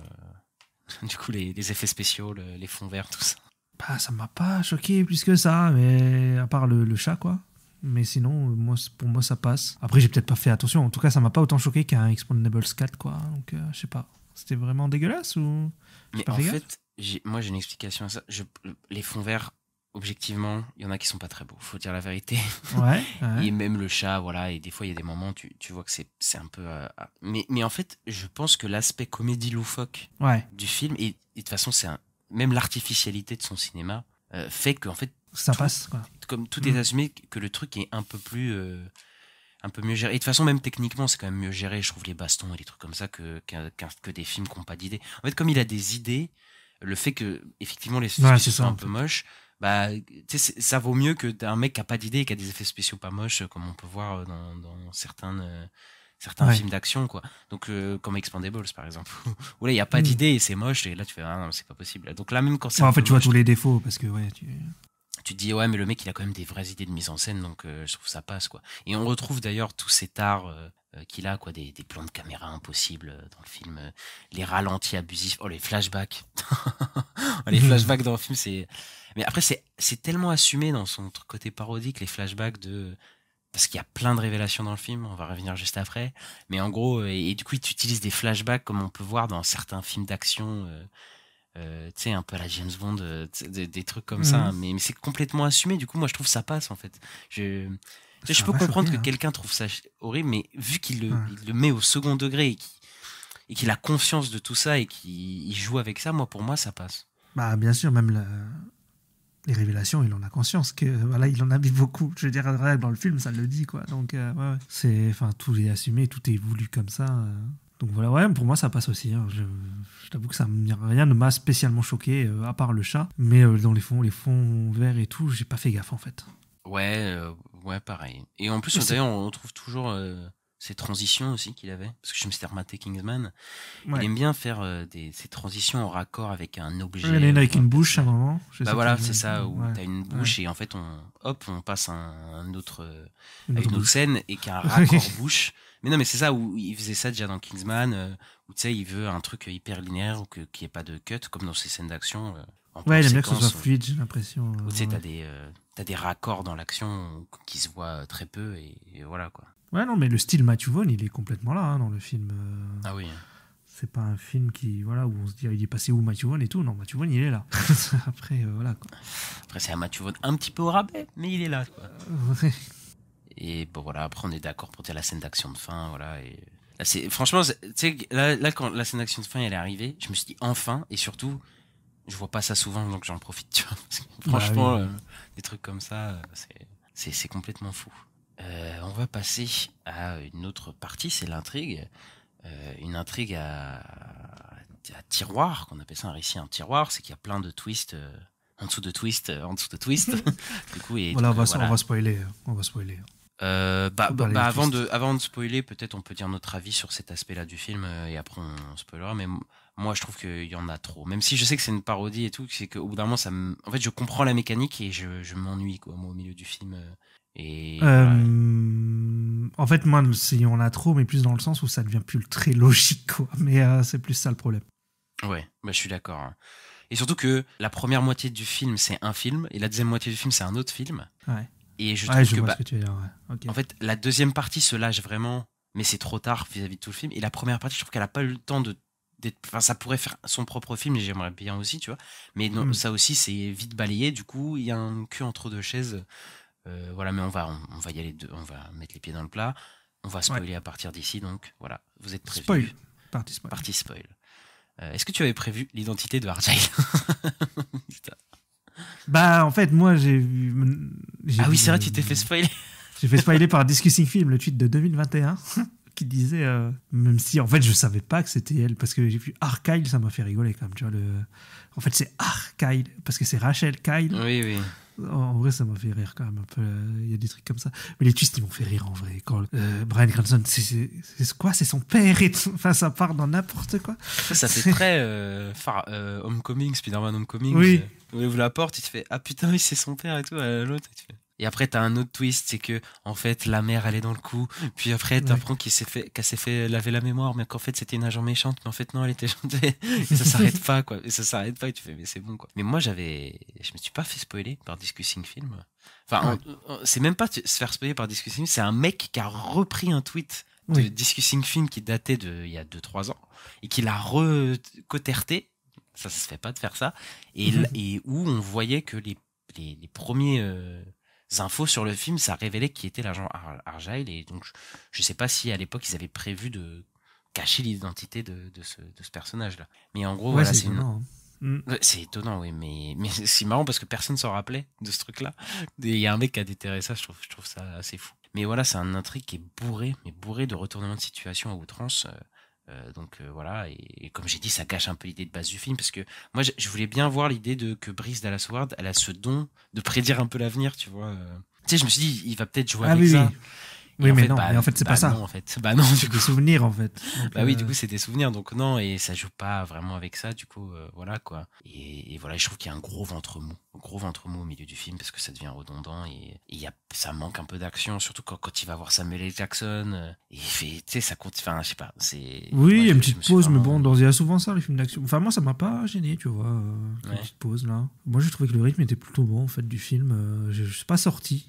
du coup, les effets spéciaux, les fonds verts, tout ça. Bah, ça m'a pas choqué plus que ça, mais à part le chat, quoi. Mais sinon, pour moi, ça passe. Après, j'ai peut-être pas fait attention. En tout cas, ça m'a pas autant choqué qu'un Expendables 4, quoi. Donc, je sais pas. C'était vraiment dégueulasse ou... Mais en fait, moi, j'ai une explication à ça. Les fonds verts, objectivement, il y en a qui sont pas très beaux, faut dire la vérité. Ouais. Et même le chat, voilà, et des fois il y a des moments tu vois que c'est un peu mais en fait, je pense que l'aspect comédie loufoque du film et de toute façon même l'artificialité de son cinéma fait que en fait ça passe, quoi. Comme tout est assumé, que le truc est un peu mieux géré. Et de toute façon, même techniquement, c'est quand même mieux géré, je trouve, les bastons et les trucs comme ça que des films qui n'ont pas d'idées. En fait, comme il a des idées, le fait que effectivement les effets spéciaux sont un peu moches, bah, ça vaut mieux que un mec qui a pas d'idée et qui a des effets spéciaux pas moches, comme on peut voir dans certains films d'action, quoi. Donc comme Expendables par exemple, où là il y a pas d'idée et c'est moche, et là tu fais non, c'est pas possible. Donc là, même quand c'est en fait, tu vois tous les défauts parce que tu te dis mais le mec il a quand même des vraies idées de mise en scène, donc je trouve ça passe, quoi. Et on retrouve d'ailleurs tous ces arts qu'il a, quoi, des plans de caméra impossibles dans le film, les ralentis abusifs, les flashbacks. Les flashbacks dans le film, mais après c'est tellement assumé dans son côté parodique, les flashbacks parce qu'il y a plein de révélations dans le film, on va revenir juste après, mais en gros, et du coup, tu utilises des flashbacks comme on peut voir dans certains films d'action, tu sais, un peu à la James Bond, des trucs comme ça, mais c'est complètement assumé. Du coup, moi, je trouve ça passe, en fait. Je peux comprendre que quelqu'un trouve ça horrible, mais vu qu'il le met au second degré et qu'il a conscience de tout ça et qu'il joue avec ça, pour moi, ça passe. Bah, bien sûr, même les révélations, il en a conscience que voilà, il en a mis beaucoup. Je veux dire, dans le film, ça le dit, quoi. Donc, ouais. C'est, enfin, tout est assumé, tout est voulu comme ça. Donc voilà, ouais, pour moi, ça passe aussi. Hein. Je t'avoue que rien ne m'a spécialement choqué, à part le chat. Mais dans les fonds verts et tout, j'ai pas fait gaffe, en fait. Ouais, pareil. Et en plus, d'ailleurs, on trouve toujours ces transitions aussi qu'il avait. Parce que je me suis rematé Kingsman. Ouais. Il aime bien faire ces transitions en raccord avec un objet. Il y en a avec une bouche à un moment. Bah voilà, c'est ça, où t'as une bouche et en fait, on passe à une autre scène et qu'il y a un raccord bouche. Mais non, mais c'est ça, où il faisait ça déjà dans Kingsman, où tu sais, il veut un truc hyper linéaire, ou qu'il n'y ait pas de cut, comme dans ces scènes d'action. Ouais, il aime bien que ce soit fluide, j'ai l'impression. Tu sais, t'as des raccords dans l'action qui se voient très peu, et voilà, quoi. Ouais, non, mais le style Matthew Vaughn, il est complètement là, hein, dans le film. Ah oui. C'est pas un film où on se dit, il est passé où Matthew Vaughn et tout. Non, Matthew Vaughn, il est là. Après, voilà, quoi. Après, c'est un Matthew Vaughn un petit peu au rabais, mais il est là, quoi. Ouais. Et bon, voilà, après, on est d'accord pour dire la scène d'action de fin, voilà, et... Là, franchement, tu sais, là, quand la scène d'action de fin, elle est arrivée, je me suis dit, enfin, et surtout, je vois pas ça souvent, donc j'en profite, tu vois. Parce que, franchement, oui. Des trucs comme ça, c'est complètement fou. On va passer à une autre partie, c'est l'intrigue. Une intrigue à tiroir, qu'on appelle ça un récit en tiroir, c'est qu'il y a plein de twists, en dessous de twists, du coup, et voilà, on va spoiler. Avant de spoiler, peut-être on peut dire notre avis sur cet aspect-là du film, et après on spoilera, mais moi je trouve qu'il y en a trop. Même si je sais que c'est une parodie et tout, c'est qu'au bout d'un moment, en fait, je comprends la mécanique et je m'ennuie, quoi, moi, au milieu du film. Et en fait, moi, il y en a trop, mais plus dans le sens où ça devient plus très logique, quoi. Mais c'est plus ça le problème. Ouais, je suis d'accord. Hein. Et surtout que la première moitié du film, c'est un film, et la deuxième moitié du film, c'est un autre film. Ouais. Et je trouve ce que tu veux dire, ouais. Okay. En fait, la deuxième partie se lâche vraiment, mais c'est trop tard vis-à-vis de tout le film. Et la première partie, je trouve qu'elle a pas eu le temps d'être. Enfin, ça pourrait faire son propre film, et j'aimerais bien aussi, tu vois. Mais non, ça aussi, c'est vite balayé. Du coup, il y a un cul entre deux chaises. Voilà, mais on va y aller, on va mettre les pieds dans le plat. On va spoiler à partir d'ici, donc voilà, vous êtes prévenus. Partie spoil. Est-ce que tu avais prévu l'identité de Argyle? Bah, en fait, moi, j'ai vu. Ah oui, c'est vrai, tu t'es fait spoiler. J'ai fait spoiler par Discussing Film, le tweet de 2021, qui disait, même si en fait je savais pas que c'était elle, parce que j'ai vu Arkyle, ça m'a fait rigoler quand même, tu vois. En fait, c'est Arkyle, parce que c'est Rachel Kyle. Oui. En vrai, ça m'a fait rire quand même un peu. Il y a des trucs comme ça. Mais les twists, ils m'ont fait rire en vrai. Quand Bryan Cranston, c'est quoi? C'est son père et tout. Enfin, ça part dans n'importe quoi. Ça fait très Homecoming, Spider-Man Homecoming. Oui. Où il ouvre la porte, il te fait ah putain, oui, c'est son père et tout. L'autre, il te fait. Et après, t'as un autre twist, c'est que en fait, la mère, elle est dans le coup. Puis après, t'apprends qu'elle s'est fait laver la mémoire, mais qu'en fait, c'était une agent méchante. Mais en fait, non, elle était gentille. Et ça s'arrête pas, quoi. Et ça s'arrête pas. Et tu fais, mais c'est bon, quoi. Mais moi, je me suis pas fait spoiler par Discussing Film. Enfin, c'est même pas se faire spoiler par Discussing Film. C'est un mec qui a repris un tweet de Discussing Film qui datait il y a 2-3 ans et qui l'a recoterté. Ça se fait pas de faire ça. Et où on voyait que les premiers infos sur le film, ça révélait qui était l'agent Argyle, et donc je sais pas si à l'époque ils avaient prévu de cacher l'identité de ce personnage-là. Mais en gros, voilà, c'est étonnant. C'est étonnant, oui, mais c'est marrant parce que personne s'en rappelait de ce truc-là. Il y a un mec qui a déterré ça, je trouve ça assez fou. Mais voilà, c'est un intrigue qui est bourré de retournements de situation à outrance. Donc voilà, et comme j'ai dit, ça cache un peu l'idée de base du film, parce que moi je voulais bien voir l'idée que Bryce Dallas Howard, elle a ce don de prédire un peu l'avenir, tu vois. Tu sais, je me suis dit, il va peut-être jouer avec ça. Oui, mais non, mais en fait, c'est pas ça. Non, en fait. Bah non, c'est des souvenirs, en fait. Donc, oui, du coup, c'est des souvenirs, donc non, et ça joue pas vraiment avec ça, du coup, voilà, quoi. Et voilà, je trouve qu'il y a un gros ventre mou au milieu du film, parce que ça devient redondant, et ça manque un peu d'action, surtout quand il va voir Samuel L. Jackson, et il fait, tu sais, ça compte, enfin, je sais pas, c'est... Oui, il y a une petite pause, mais bon, il y a souvent ça, les films d'action. Enfin, moi, ça m'a pas gêné, tu vois, une petite pause, là. Moi, j'ai trouvé que le rythme était plutôt bon, en fait, du film. Je suis pas sorti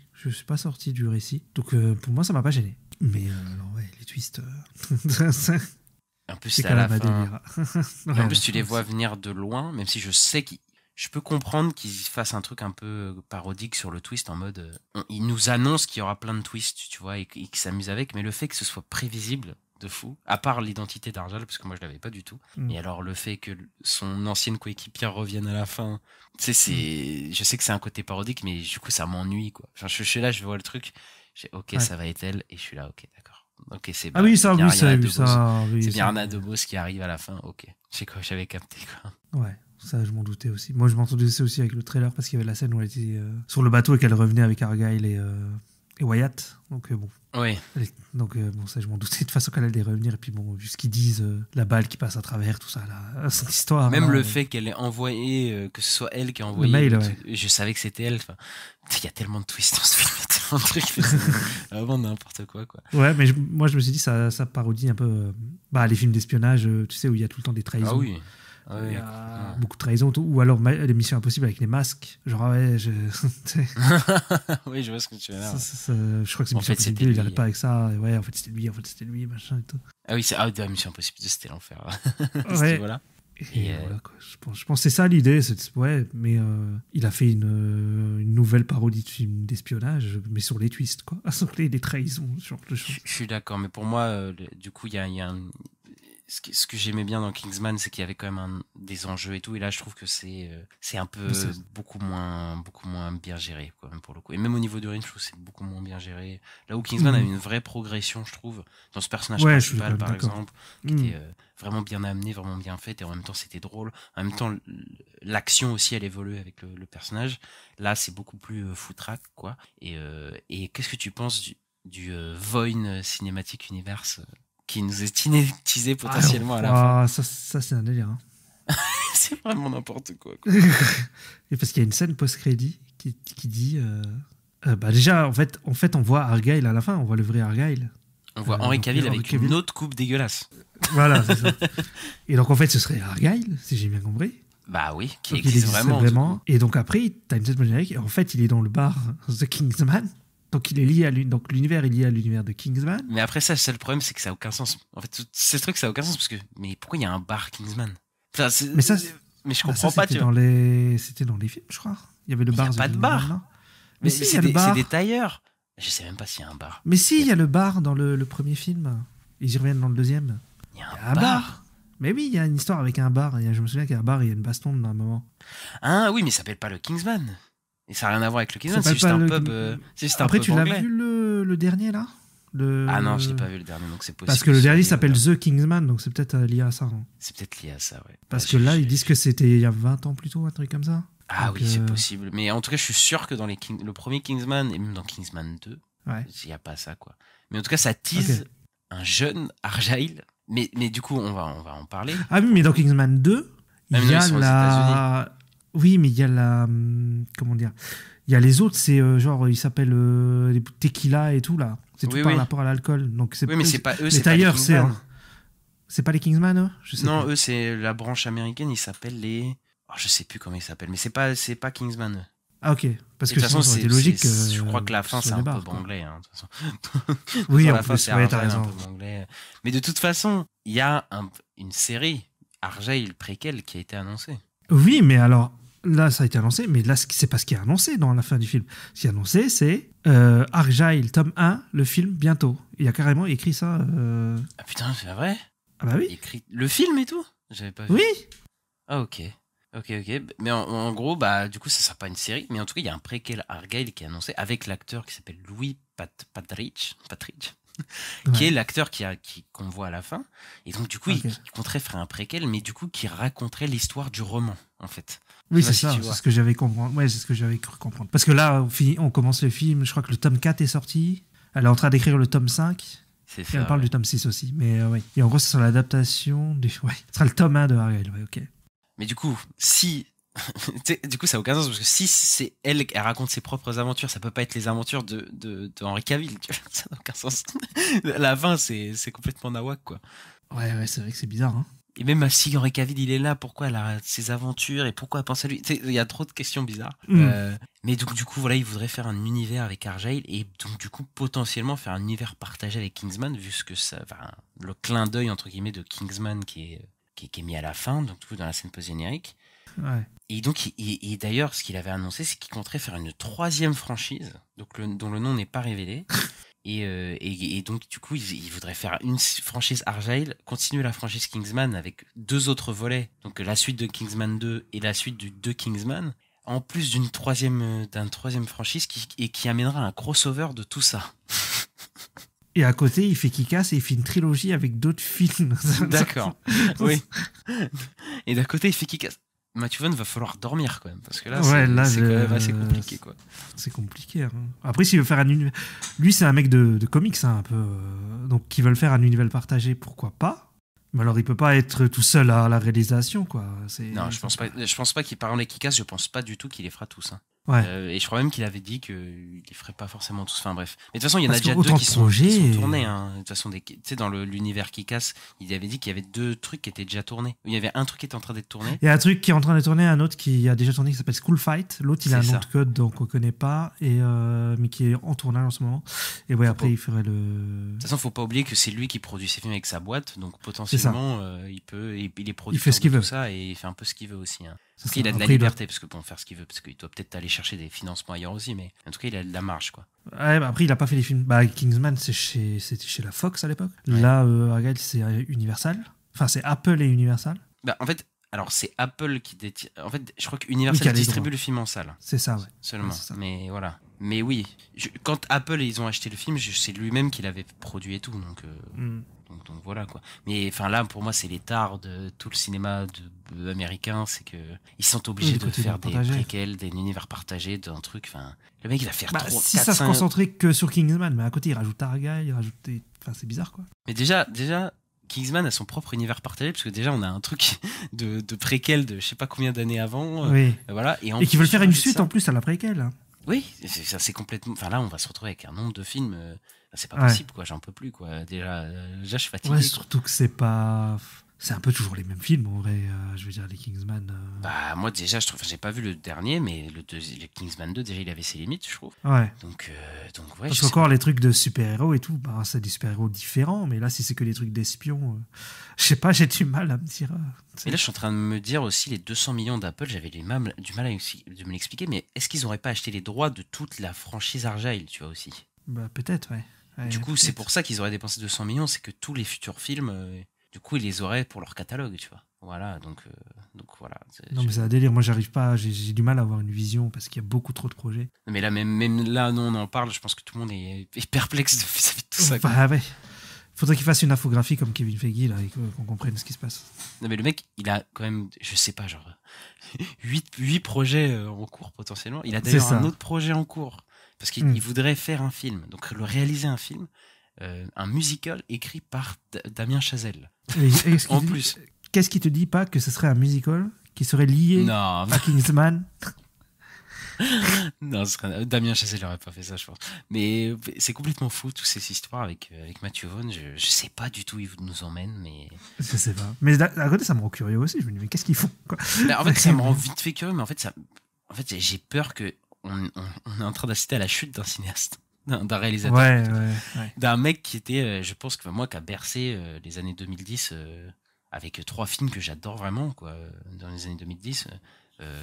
du récit, donc pour moi, ça m'a pas gêné. Mais alors les twists. En plus, c'est à la fin. En plus, tu les vois venir de loin, même si je sais je peux comprendre qu'ils fassent un truc un peu parodique sur le twist, en mode ils nous annoncent qu'il y aura plein de twists, tu vois, et qu'ils s'amusent avec, mais le fait que ce soit prévisible, de fou. À part l'identité d'Argyle, parce que moi, je l'avais pas du tout. Et alors, le fait que son ancienne coéquipière revienne à la fin, tu sais, je sais que c'est un côté parodique, mais du coup, ça m'ennuie, quoi. Enfin, je suis là, je vois le truc, ça va être elle, et je suis là, ok, d'accord. Ok, c'est bien. Ah oui, ça, bien oui, ça, Ariana oui, DeBose. ça. Oui, C'est ça. bien Ariana DeBose qui arrive à la fin, ok. J'avais capté, quoi. Ouais, ça, je m'en doutais aussi. Moi, je m'en doutais aussi avec le trailer parce qu'il y avait la scène où elle était sur le bateau et qu'elle revenait avec Argyle et Wyatt. Donc, bon. Oui. Donc, bon, ça, je m'en doutais de toute façon qu'elle allait revenir. Et puis, bon, vu ce qu'ils disent, la balle qui passe à travers, tout ça, là, cette histoire. Même là, le fait qu'elle ait envoyé, que ce soit elle qui a envoyé. Le mail, ouais. Je savais que c'était elle. Enfin, il y a tellement de twists dans ce film, il y a tellement de trucs. C'est vraiment n'importe quoi, quoi. Ouais, mais moi, je me suis dit, ça parodie un peu les films d'espionnage, tu sais, où il y a tout le temps des trahisons. Ah oui. Il y a beaucoup de trahisons, ou alors les missions impossibles avec les masques. Genre, ouais, oui, je vois ce que tu veux dire. Je crois que c'est Mission Impossible 2, il n'arrête pas avec ça. Et ouais, en fait, c'était lui, machin et tout. Ah oui, c'est Mission Impossible 2, c'était l'enfer. Ouais. Voilà. Et voilà, quoi. Je pense que c'est ça l'idée. Ouais, mais il a fait une nouvelle parodie de film d'espionnage, mais sur les twists, quoi. Sur les trahisons. Je suis d'accord, mais pour moi, du coup, il y a un. Ce que j'aimais bien dans Kingsman, c'est qu'il y avait quand même des enjeux et tout. Et là, je trouve que c'est un peu beaucoup moins bien géré, quoi, même pour le coup. Et même au niveau du rythme, je trouve que c'est beaucoup moins bien géré. Là où Kingsman a une vraie progression, je trouve, dans ce personnage principal, par exemple, qui était vraiment bien amené, vraiment bien fait. Et en même temps, c'était drôle. En même temps, l'action aussi, elle évolue avec le personnage. Là, c'est beaucoup plus foutraque, quoi. Et qu'est-ce que tu penses du Vojn Cinematic Universe qui nous est teasé potentiellement à la fin. Ça c'est un délire. Hein. C'est vraiment n'importe quoi. Et parce qu'il y a une scène post-crédit qui dit... déjà, en fait, on voit Argyle à la fin, on voit le vrai Argyle. On voit Henry Cavill avec une autre coupe dégueulasse. Voilà, c'est ça. Et donc, en fait, ce serait Argyle, si j'ai bien compris. Bah oui, qui donc, existe vraiment. Et donc, après, t'as une scène post-générique, et en fait, il est dans le bar The Kingsman. Donc il est lié donc l'univers est lié à l'univers de Kingsman. Mais après ça, le problème c'est que ça a aucun sens. En fait, ces trucs ça a aucun sens parce que mais pourquoi il y a un bar Kingsman? Enfin, mais je comprends pas. C'était dans les films, je crois. Il y avait le bar. Il n'y a pas de bar. Mais si, c'est des tailleurs. Je sais même pas s'il y a un bar. Mais si, il y a le bar dans le premier film. Ils y reviennent dans le deuxième. Il y a un bar. Mais oui, il y a une histoire avec un bar. Je me souviens qu'il y a un bar et il y a une baston dans un moment. Ah oui, mais ça s'appelle pas le Kingsman. Et ça n'a rien à voir avec le Kingsman, c'est juste un pub. Après, tu l'as vu le dernier là Ah non, je l'ai pas vu le dernier, donc c'est possible. Parce que le dernier s'appelle The Kingsman, donc c'est peut-être lié à ça. Hein. C'est peut-être lié à ça, ouais. Parce que là, ils disent que c'était il y a 20 ans plus tôt, un truc comme ça. Ah donc, oui, c'est possible. Mais en tout cas, je suis sûr que dans le premier Kingsman, et même dans Kingsman 2, il n'y a pas ça, quoi. Mais en tout cas, ça tease un jeune Argyle. Mais du coup, on va en parler. Ah oui, mais dans Kingsman 2, il y a la... Oui, mais il y a la... Comment dire? Il y a les autres, c'est genre, ils s'appellent les tequila et tout, là. C'est tout par rapport à l'alcool. Donc, oui, mais c'est pas eux, les c'est tailleurs, pas les Kingsman. C'est pas les Kingsman, eux? Non, eux, c'est la branche américaine, ils s'appellent les... Oh, je sais plus comment ils s'appellent, mais c'est pas Kingsman, eux. Ah, ok. Parce que de toute façon, c'est logique. Je crois que la fin, c'est un peu anglais. Hein, de toute façon. Oui, la fin, c'est un t'as raison. peu anglais. Mais de toute façon, il y a une série, Argyle préquel, qui a été annoncée. Oui, mais alors... Là, ça a été annoncé, mais là, c'est pas ce qui est annoncé dans la fin du film. Ce qui est annoncé, c'est Argyle, tome 1, le film, bientôt. Il y a carrément écrit ça. Ah putain, c'est vrai? Ah bah oui. Écrit le film et tout? J'avais pas vu. Oui. Ah ok. Mais en gros, bah du coup, ça sera pas une série, mais en tout cas, il y a un préquel Argyle qui est annoncé avec l'acteur qui s'appelle Louis Patridge. Qui est l'acteur qu'on voit à la fin. Et donc, du coup, il compterait faire un préquel, mais du coup, qui raconterait l'histoire du roman, en fait. Oui, c'est ça, c'est ce que j'avais compris. Ouais, c'est ce que j'avais cru comprendre. Parce que là, on commence le film, je crois que le tome 4 est sorti. Elle est en train d'écrire le tome 5. C'est ça. Et elle parle du tome 6 aussi. Mais oui. Et en gros, c'est sur l'adaptation du. Ouais. Ce sera le tome 1 de Argyle. Ouais, ok. Mais du coup, du coup, ça n'a aucun sens parce que si c'est elle raconte ses propres aventures, ça peut pas être les aventures de Henry Cavill. Ça n'a aucun sens. La fin, c'est complètement nawak, quoi. Ouais, c'est vrai que c'est bizarre. Hein. Et même si Henry Cavill il est là, pourquoi elle a ses aventures et pourquoi elle pense à lui? Il y a trop de questions bizarres. Mais donc du coup, voilà, il voudrait faire un univers avec Argyle et donc du coup potentiellement faire un univers partagé avec Kingsman, vu que ça, le clin d'œil entre guillemets de Kingsman qui est mis à la fin, donc tout dans la scène post-générique. Ouais. Et donc, et d'ailleurs, ce qu'il avait annoncé, c'est qu'il compterait faire une 3e franchise, donc dont le nom n'est pas révélé. Et donc, du coup, ils voudraient faire une franchise Argyle, continuer la franchise Kingsman avec 2 autres volets, donc la suite de Kingsman 2 et la suite du 2 Kingsman, en plus d'un troisième franchise qui amènera un crossover de tout ça. Et à côté, il fait Kick-Ass et il fait une trilogie avec d'autres films. D'accord, oui. Et d'un côté, il fait Kick-Ass. Matthew Vaughn va falloir dormir quand même, parce que là, c'est quand même assez compliqué, quoi. C'est compliqué. Hein. Après, s'il veut faire un univers... Lui, c'est un mec de comics, hein, un peu. Donc, qui veulent faire un univers partagé, pourquoi pas. Mais alors, il peut pas être tout seul à la réalisation, quoi. Non, je pense pas qu'il parle les Kick-Ass, je pense pas du tout qu'il les fera tous. Hein. Ouais. Et je crois même qu'il avait dit qu'il les ferait pas forcément tous. Enfin bref. Mais de toute façon, il y en a Parce déjà que 2 qui sont tournés. et... Hein. De toute façon, tu sais, dans l'univers Kick-Ass, il avait dit qu'il y avait 2 trucs qui étaient déjà tournés. Il y avait un truc qui était en train d'être tourné. Il y a un truc qui est en train de tourner, un autre qui a déjà tourné qui s'appelle School Fight. L'autre, il a un nom de code donc on connaît pas, mais qui est en tournage en ce moment. Et ouais, après, il ferait le. De toute façon, faut pas oublier que c'est lui qui produit ses films avec sa boîte, donc potentiellement, il est producteur il fait ce qu'il veut. Tout ça et il fait un peu ce qu'il veut aussi. Hein. C'est il a de la après, liberté parce que pour faire ce qu'il veut, parce qu'il doit peut-être aller chercher des financements ailleurs aussi, mais en tout cas, il a de la marge, quoi. Ouais, bah après, il a pas fait les films. Bah, Kingsman, c'était chez la Fox à l'époque. Ouais. Là, Argyle, c'est Universal. Enfin, c'est Apple et Universal. Bah, en fait, alors c'est Apple qui détient. En fait, je crois qu'Universal distribue le film en salle. C'est ça, ouais. Seulement. Ouais, c'est ça. Mais voilà. Mais oui, quand Apple ils ont acheté le film, c'est lui-même qui l'avait produit et tout, donc voilà quoi. Mais enfin là, pour moi, c'est l'étard de tout le cinéma américain, c'est que ils sont obligés de faire des préquels, des univers partagés, d'un truc. Enfin, le mec il va faire si ça se concentrait que sur Kingsman, mais à côté il rajoute Argyle, il rajoute enfin c'est bizarre quoi. Mais déjà Kingsman a son propre univers partagé parce que déjà on a un truc de préquel de je sais pas combien d'années avant, oui. Voilà et qui veulent faire une suite en plus à la préquel. Hein. Oui, ça c'est complètement. Enfin là, on va se retrouver avec un nombre de films. C'est pas possible, quoi. J'en peux plus, quoi. Déjà, je suis fatigué. Ouais, surtout que c'est pas. C'est un peu toujours les mêmes films, en vrai. Je veux dire, les Kingsman. Bah, moi, déjà, je trouve. J'ai pas vu le dernier, mais le Kingsman 2, déjà, il avait ses limites, je trouve. Ouais. Donc ouais. Parce qu'encore, les trucs de super-héros et tout, bah, c'est des super-héros différents. Mais là, si c'est que des trucs d'espions, je sais pas, j'ai du mal à me dire. Et là, je suis en train de me dire aussi, les 200 millions d'Apple, j'avais du mal de me l'expliquer, mais est-ce qu'ils auraient pas acheté les droits de toute la franchise Argyle, tu vois, aussi? Bah, peut-être, ouais. Du coup, c'est pour ça qu'ils auraient dépensé 200 millions, c'est que tous les futurs films, du coup, ils les auraient pour leur catalogue, tu vois. Voilà, donc voilà. Non, mais c'est un délire. Moi, j'arrive pas, j'ai du mal à avoir une vision parce qu'il y a beaucoup trop de projets. Mais là, même là, non, on en parle, je pense que tout le monde est perplexe vis-à-vis de tout ça. Bah, ouais. Faudrait qu'il fasse une infographie comme Kevin Feige, là, et qu'on comprenne ce qui se passe. Non, mais le mec, il a quand même, je sais pas, genre, 8 projets en cours potentiellement. Il a d'ailleurs un autre projet en cours. Parce qu'il voudrait faire un film, donc réaliser un film, un musical écrit par Damien Chazelle. En plus. Qu'est-ce qui te dit pas que ce serait un musical qui serait lié à Kingsman? Non, Damien Chazelle n'aurait pas fait ça, je pense. Mais c'est complètement fou, toutes ces histoires avec Matthew Vaughn. Je sais pas du tout où ils nous emmènent, mais. Je sais pas. Mais à côté, ça me rend curieux aussi. Je me dis, mais qu'est-ce qu'ils font, quoi? En fait, ça me rend vite fait curieux, mais en fait, j'ai peur que. On est en train d'assister à la chute d'un cinéaste, d'un réalisateur. Ouais. D'un mec qui était, je pense que moi, qui a bercé les années 2010 avec 3 films que j'adore vraiment, quoi, dans les années 2010.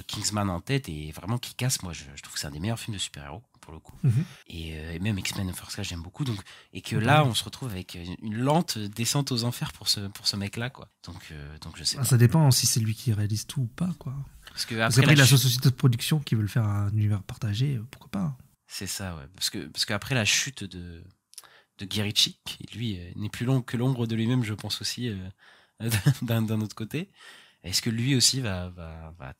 Kingsman en tête et vraiment qui casse. Moi, je trouve que c'est un des meilleurs films de super-héros, pour le coup. Et même X-Men First Class, j'aime beaucoup. Donc, et que là, on se retrouve avec une lente descente aux enfers pour ce mec-là, quoi. Donc je sais pas. Ça dépend si c'est lui qui réalise tout ou pas, quoi. Parce qu'après, la société de production qui veut le faire un univers partagé, pourquoi pas? C'est ça, ouais. Parce qu'après la chute de Guy Ritchie, qui lui n'est plus long que l'ombre de lui-même, je pense aussi, d'un autre côté. Est-ce que lui aussi va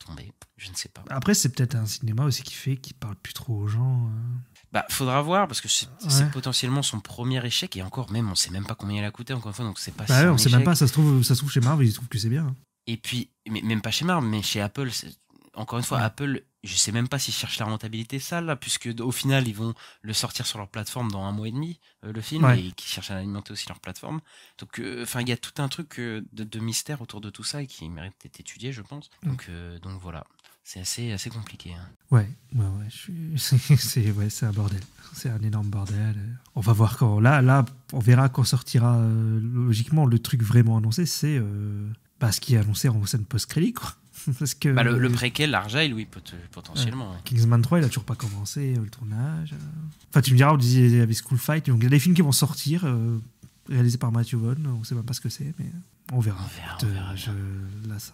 tomber? Je ne sais pas. Après, c'est peut-être un cinéma aussi qui parle plus trop aux gens. Bah, faudra voir, parce que c'est potentiellement son premier échec, et encore, même, on sait même pas combien il a coûté, encore une fois, donc c'est pas si on sait même pas, ça se trouve chez Marvel, ils trouvent que c'est bien. Et puis, mais même pas chez Marvel, mais chez Apple, encore une fois, Apple, je sais même pas s'ils cherchent la rentabilité sale, là, puisque au final, ils vont le sortir sur leur plateforme dans 1 mois et demi, le film, et qu'ils cherchent à alimenter aussi leur plateforme. Donc, il y a tout un truc de mystère autour de tout ça et qui mérite d'être étudié, je pense. Donc voilà. C'est assez compliqué. Hein. Ouais. C'est un bordel. C'est un énorme bordel. On va voir quand. Là, on verra quand sortira. Logiquement, le truc vraiment annoncé, c'est ce qui est annoncé en scène post-crédit, quoi. Parce que le préquel, l'Argyle, oui, potentiellement. Ouais. Kingsman 3, il a toujours pas commencé le tournage. Enfin, tu me diras, on disait il y avait School Fight, donc il y a des films qui vont sortir, réalisés par Matthew Vaughn, on sait même pas ce que c'est, mais on verra. Là, ça...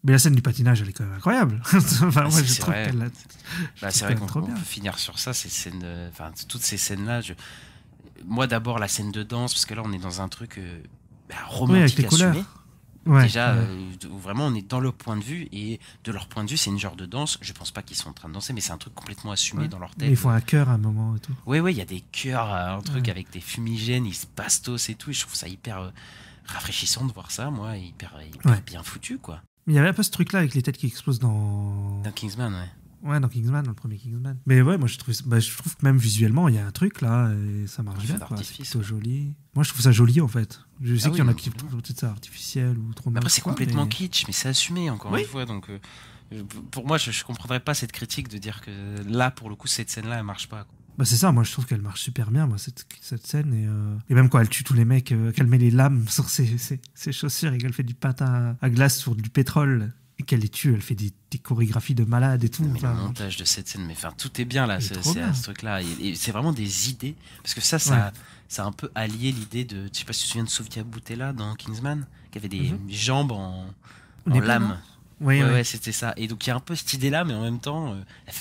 Mais la scène du patinage, elle est quand même incroyable. Enfin, moi, je trouve qu'elle c'est vrai qu'on peut finir sur ça, ces scènes, toutes ces scènes-là. Moi, d'abord, la scène de danse, parce que là, on est dans un truc romantique assumé. Ouais, déjà, où vraiment on est dans leur point de vue, et de leur point de vue, c'est une genre de danse. Je pense pas qu'ils sont en train de danser, mais c'est un truc complètement assumé dans leur tête. Mais ils font un chœur à un moment et tout. Oui, il y a des chœurs, un truc avec des fumigènes, ils se bastos et tout. Et je trouve ça hyper rafraîchissant de voir ça, moi, hyper bien foutu, quoi. Il y avait un peu ce truc-là avec les têtes qui explosent dans Kingsman, ouais. Ouais, dans Kingsman, dans le premier Kingsman. Mais ouais, moi je trouve que même visuellement, il y a un truc là, et ça marche bien, quoi. C'est plutôt joli. Moi je trouve ça joli en fait. Je sais qu'il y en a qui trouvent peut-être ça artificiel ou trop. Après, c'est complètement kitsch, mais c'est assumé encore une fois. Donc, pour moi, je comprendrais pas cette critique de dire que là, pour le coup, cette scène-là, elle marche pas, quoi. Bah c'est ça, moi je trouve qu'elle marche super bien, moi, cette scène. Et même quand elle tue tous les mecs, qu'elle met les lames sur ses chaussures et qu'elle fait du patin à glace sur du pétrole. Et qu'elle les tue, elle fait des chorégraphies de malade et tout. Mais le montage de cette scène, tout est bien là, c'est ce truc-là. Et c'est vraiment des idées. Parce que ça a un peu allié l'idée de. Je sais pas si tu te souviens de Sofia Boutella dans Kingsman, qui avait des jambes en lame. Oui, c'était ça. Et donc il y a un peu cette idée-là, mais en même temps, elle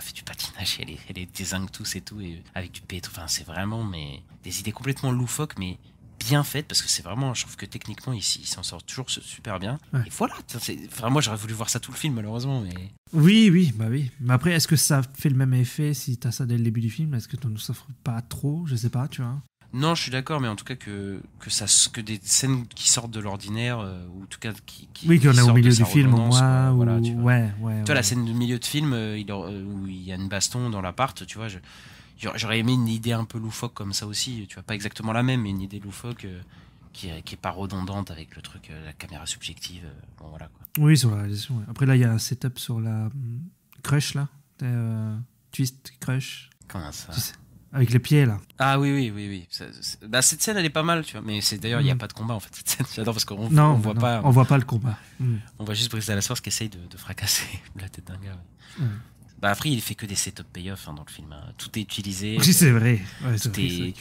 fait du patinage, elle les dézingue tous et tout, et avec du pétro. Enfin, c'est vraiment des idées complètement loufoques, mais bien faites, parce que c'est vraiment, je trouve que techniquement il s'en sort toujours super bien. Et voilà, moi j'aurais voulu voir ça tout le film, malheureusement, mais... Oui, mais après, est-ce que ça fait le même effet si t'as ça dès le début du film? Est-ce que tu ne souffres pas trop? Je sais pas, tu vois. Non, je suis d'accord, mais en tout cas que des scènes qui sortent de l'ordinaire, ou en tout cas qui qu'on est au milieu du film, au moins, voilà, tu vois. Ouais. La scène du milieu de film, où il y a une baston dans l'appart, tu vois, j'aurais aimé une idée un peu loufoque comme ça aussi, tu vois, pas exactement la même, mais une idée loufoque qui est pas redondante avec le truc, la caméra subjective, bon voilà, quoi. Oui, sur la réalisation. Ouais. Après là, il y a un setup sur la crush là, twist crush. Comment ça? Avec les pieds là. Ah oui. Cette scène elle est pas mal, tu vois, mais c'est d'ailleurs il n'y a pas de combat en fait, cette scène. J'adore parce qu'on voit pas. On voit pas le combat. On voit juste Bryce Dallas Howard qui essaye de fracasser la tête d'un gars. Ouais. Après il fait que des setup payoff dans le film, hein. Tout est utilisé. Oui, c'est vrai. Ouais, tout est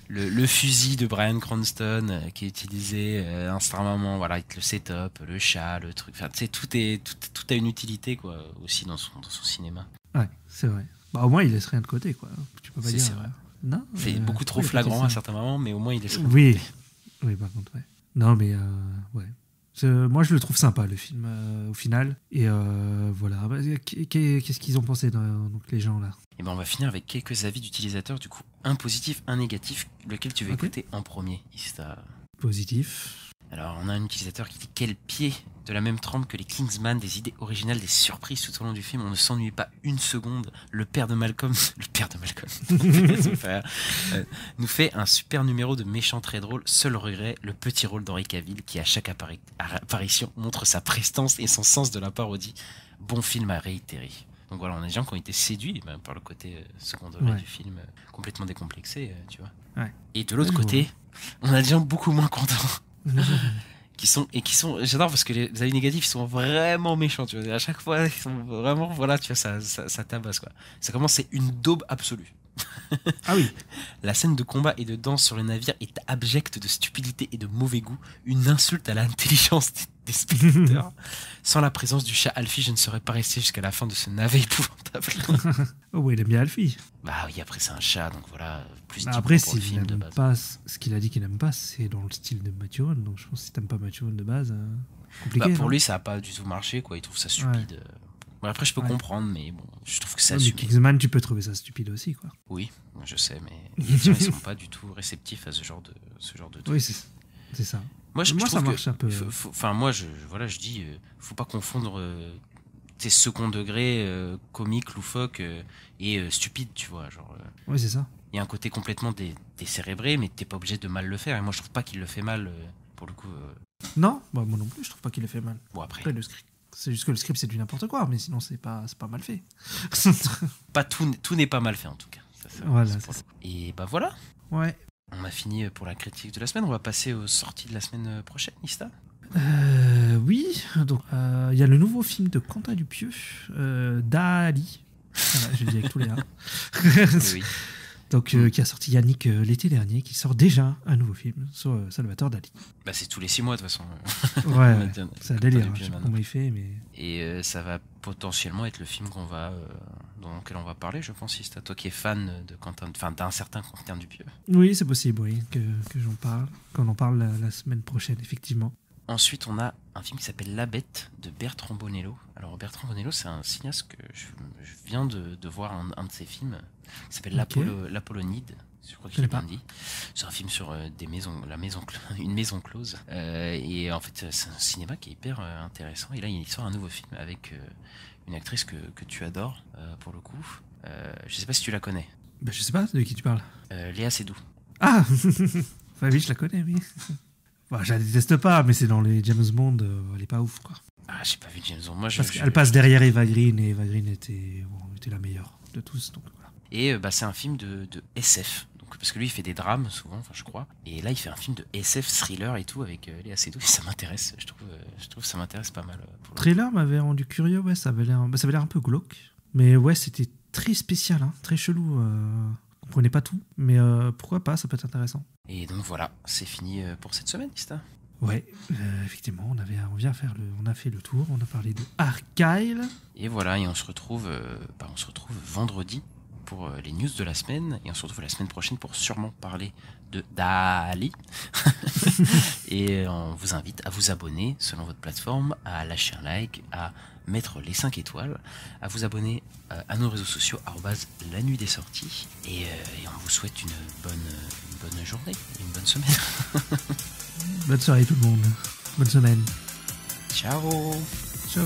le fusil de Bryan Cranston qui est utilisé instantanément, voilà, avec le setup, le chat, le truc. Enfin, tout a une utilité, quoi, aussi dans son cinéma. Ouais, c'est vrai. Au moins il laisse rien de côté, quoi. Tu peux pas dire. C'est vrai. Non. C'est beaucoup trop flagrant à certains moments, mais au moins il laisse rien de côté. Oui, par contre, ouais. Non, mais ouais. Moi, je le trouve sympa, le film, au final. Et voilà. Qu'est-ce qu'ils ont pensé, donc, les gens, là? Et on va finir avec quelques avis d'utilisateurs, du coup, un positif, un négatif. Lequel tu veux écouter en premier, Ista? Positif. Alors, on a un utilisateur qui dit: quel pied de la même trempe que les Kingsman, des idées originales, des surprises tout au long du film. On ne s'ennuie pas une seconde. Le père de Malcolm nous fait un super numéro de méchant très drôle. Seul regret, le petit rôle d'Henry Cavill qui à chaque apparition montre sa prestance et son sens de la parodie. Bon film à réitérer. Donc voilà, on a des gens qui ont été séduits par le côté second degré du film, complètement décomplexé, tu vois. Ouais. Et de l'autre côté, on a des gens beaucoup moins contents. qui sont j'adore parce que les avis négatifs ils sont vraiment méchants, tu vois, à chaque fois ils sont vraiment, voilà, tu vois, ça tabasse, quoi. Ça commence, c'est une daube absolue. Ah oui. La scène de combat et de danse sur le navire est abjecte de stupidité et de mauvais goût, une insulte à l'intelligence des spectateurs. Sans la présence du chat Alfie, je ne serais pas resté jusqu'à la fin de ce navet épouvantable. Oh oui, il aime bien Alfie. Bah oui, après c'est un chat, donc voilà, plus après, si il n'aime pas ce qu'il a dit qu'il n'aime pas, c'est dans le style de Matthew Vaughn, donc je pense que si t'aimes pas Matthew Vaughn de base, compliqué. Pour lui, ça a pas du tout marché, quoi. Il trouve ça stupide. Ouais. Bon, après, je peux comprendre, mais bon, je trouve que ça. Mais Kingsman, tu peux trouver ça stupide aussi, quoi. Oui, je sais, mais les gens, ils sont pas du tout réceptifs à ce genre de truc. Oui, c'est ça. Moi, je trouve ça marche un peu. Enfin, moi, je dis, faut pas confondre tes second degré comique, loufoque et stupide, tu vois, genre. Oui, c'est ça. Il y a un côté complètement décérébré, mais t'es pas obligé de mal le faire. Et moi, je trouve pas qu'il le fait mal, pour le coup. Non, moi non plus, je trouve pas qu'il le fait mal. Bon, après le script. C'est juste que le script c'est du n'importe quoi, mais sinon c'est pas mal fait. Pas tout n'est pas mal fait en tout cas. Voilà. Et bah voilà. On a fini pour la critique de la semaine. On va passer aux sorties de la semaine prochaine, Ista. Oui, donc il y a le nouveau film de Quentin Dupieux, Dali. Voilà, je le dis avec tous les A. Oui. Donc, qui a sorti Yannick l'été dernier, qui sort déjà un nouveau film sur Salvatore Dali. Bah, c'est tous les 6 mois de toute façon. Ouais, c'est un délire. Dupieux, Je sais pas maintenant. comment il fait, mais. Et ça va potentiellement être le film dans lequel on va parler, je pense, si c'est à toi qui es fan d'un certain Quentin Dupieux. Oui, c'est possible, oui, que j'en parle. Qu'on en parle la semaine prochaine, effectivement. Ensuite, on a un film qui s'appelle La Bête de Bertrand Bonello. Alors, Bertrand Bonello, c'est un cinéaste que je viens de voir un de ses films. Il s'appelle L'Apollonide. Je crois qu'il est bien dit. C'est un film sur une maison close. Et en fait, c'est un cinéma qui est hyper intéressant. Et là, il sort un nouveau film avec une actrice que tu adores, pour le coup. Je sais pas si tu la connais. Bah, je sais pas de qui tu parles. Léa Seydoux. Ah enfin, oui, je la connais, oui. Bon, je la déteste pas, mais c'est dans les James Bond, elle est pas ouf, quoi. Ah, j'ai pas vu James Bond. Moi, parce qu'elle passe derrière Eva Green, et Eva Green était la meilleure de tous, donc voilà. Et c'est un film de SF. Donc, parce que lui, il fait des drames souvent, enfin, je crois. Et là, il fait un film de SF thriller et tout avec Léa Seydoux. Ça m'intéresse. Je trouve que ça m'intéresse pas mal. Trailer m'avait rendu curieux, ouais, ça avait l'air un peu glauque. Mais ouais, c'était très spécial, hein, très chelou. On comprenait pas tout, mais pourquoi pas, ça peut être intéressant. Et donc voilà, c'est fini pour cette semaine, Ista. Ouais, effectivement, on a fait le tour, on a parlé de Argyle. Et voilà, et on se retrouve vendredi pour les news de la semaine, et on se retrouve la semaine prochaine pour sûrement parler de Dali. Et on vous invite à vous abonner selon votre plateforme, à lâcher un like, à mettre les 5 étoiles, à vous abonner à nos réseaux sociaux @la nuit des sorties, et on vous souhaite une bonne journée, une bonne semaine. Bonne soirée tout le monde, bonne semaine. Ciao. Ciao.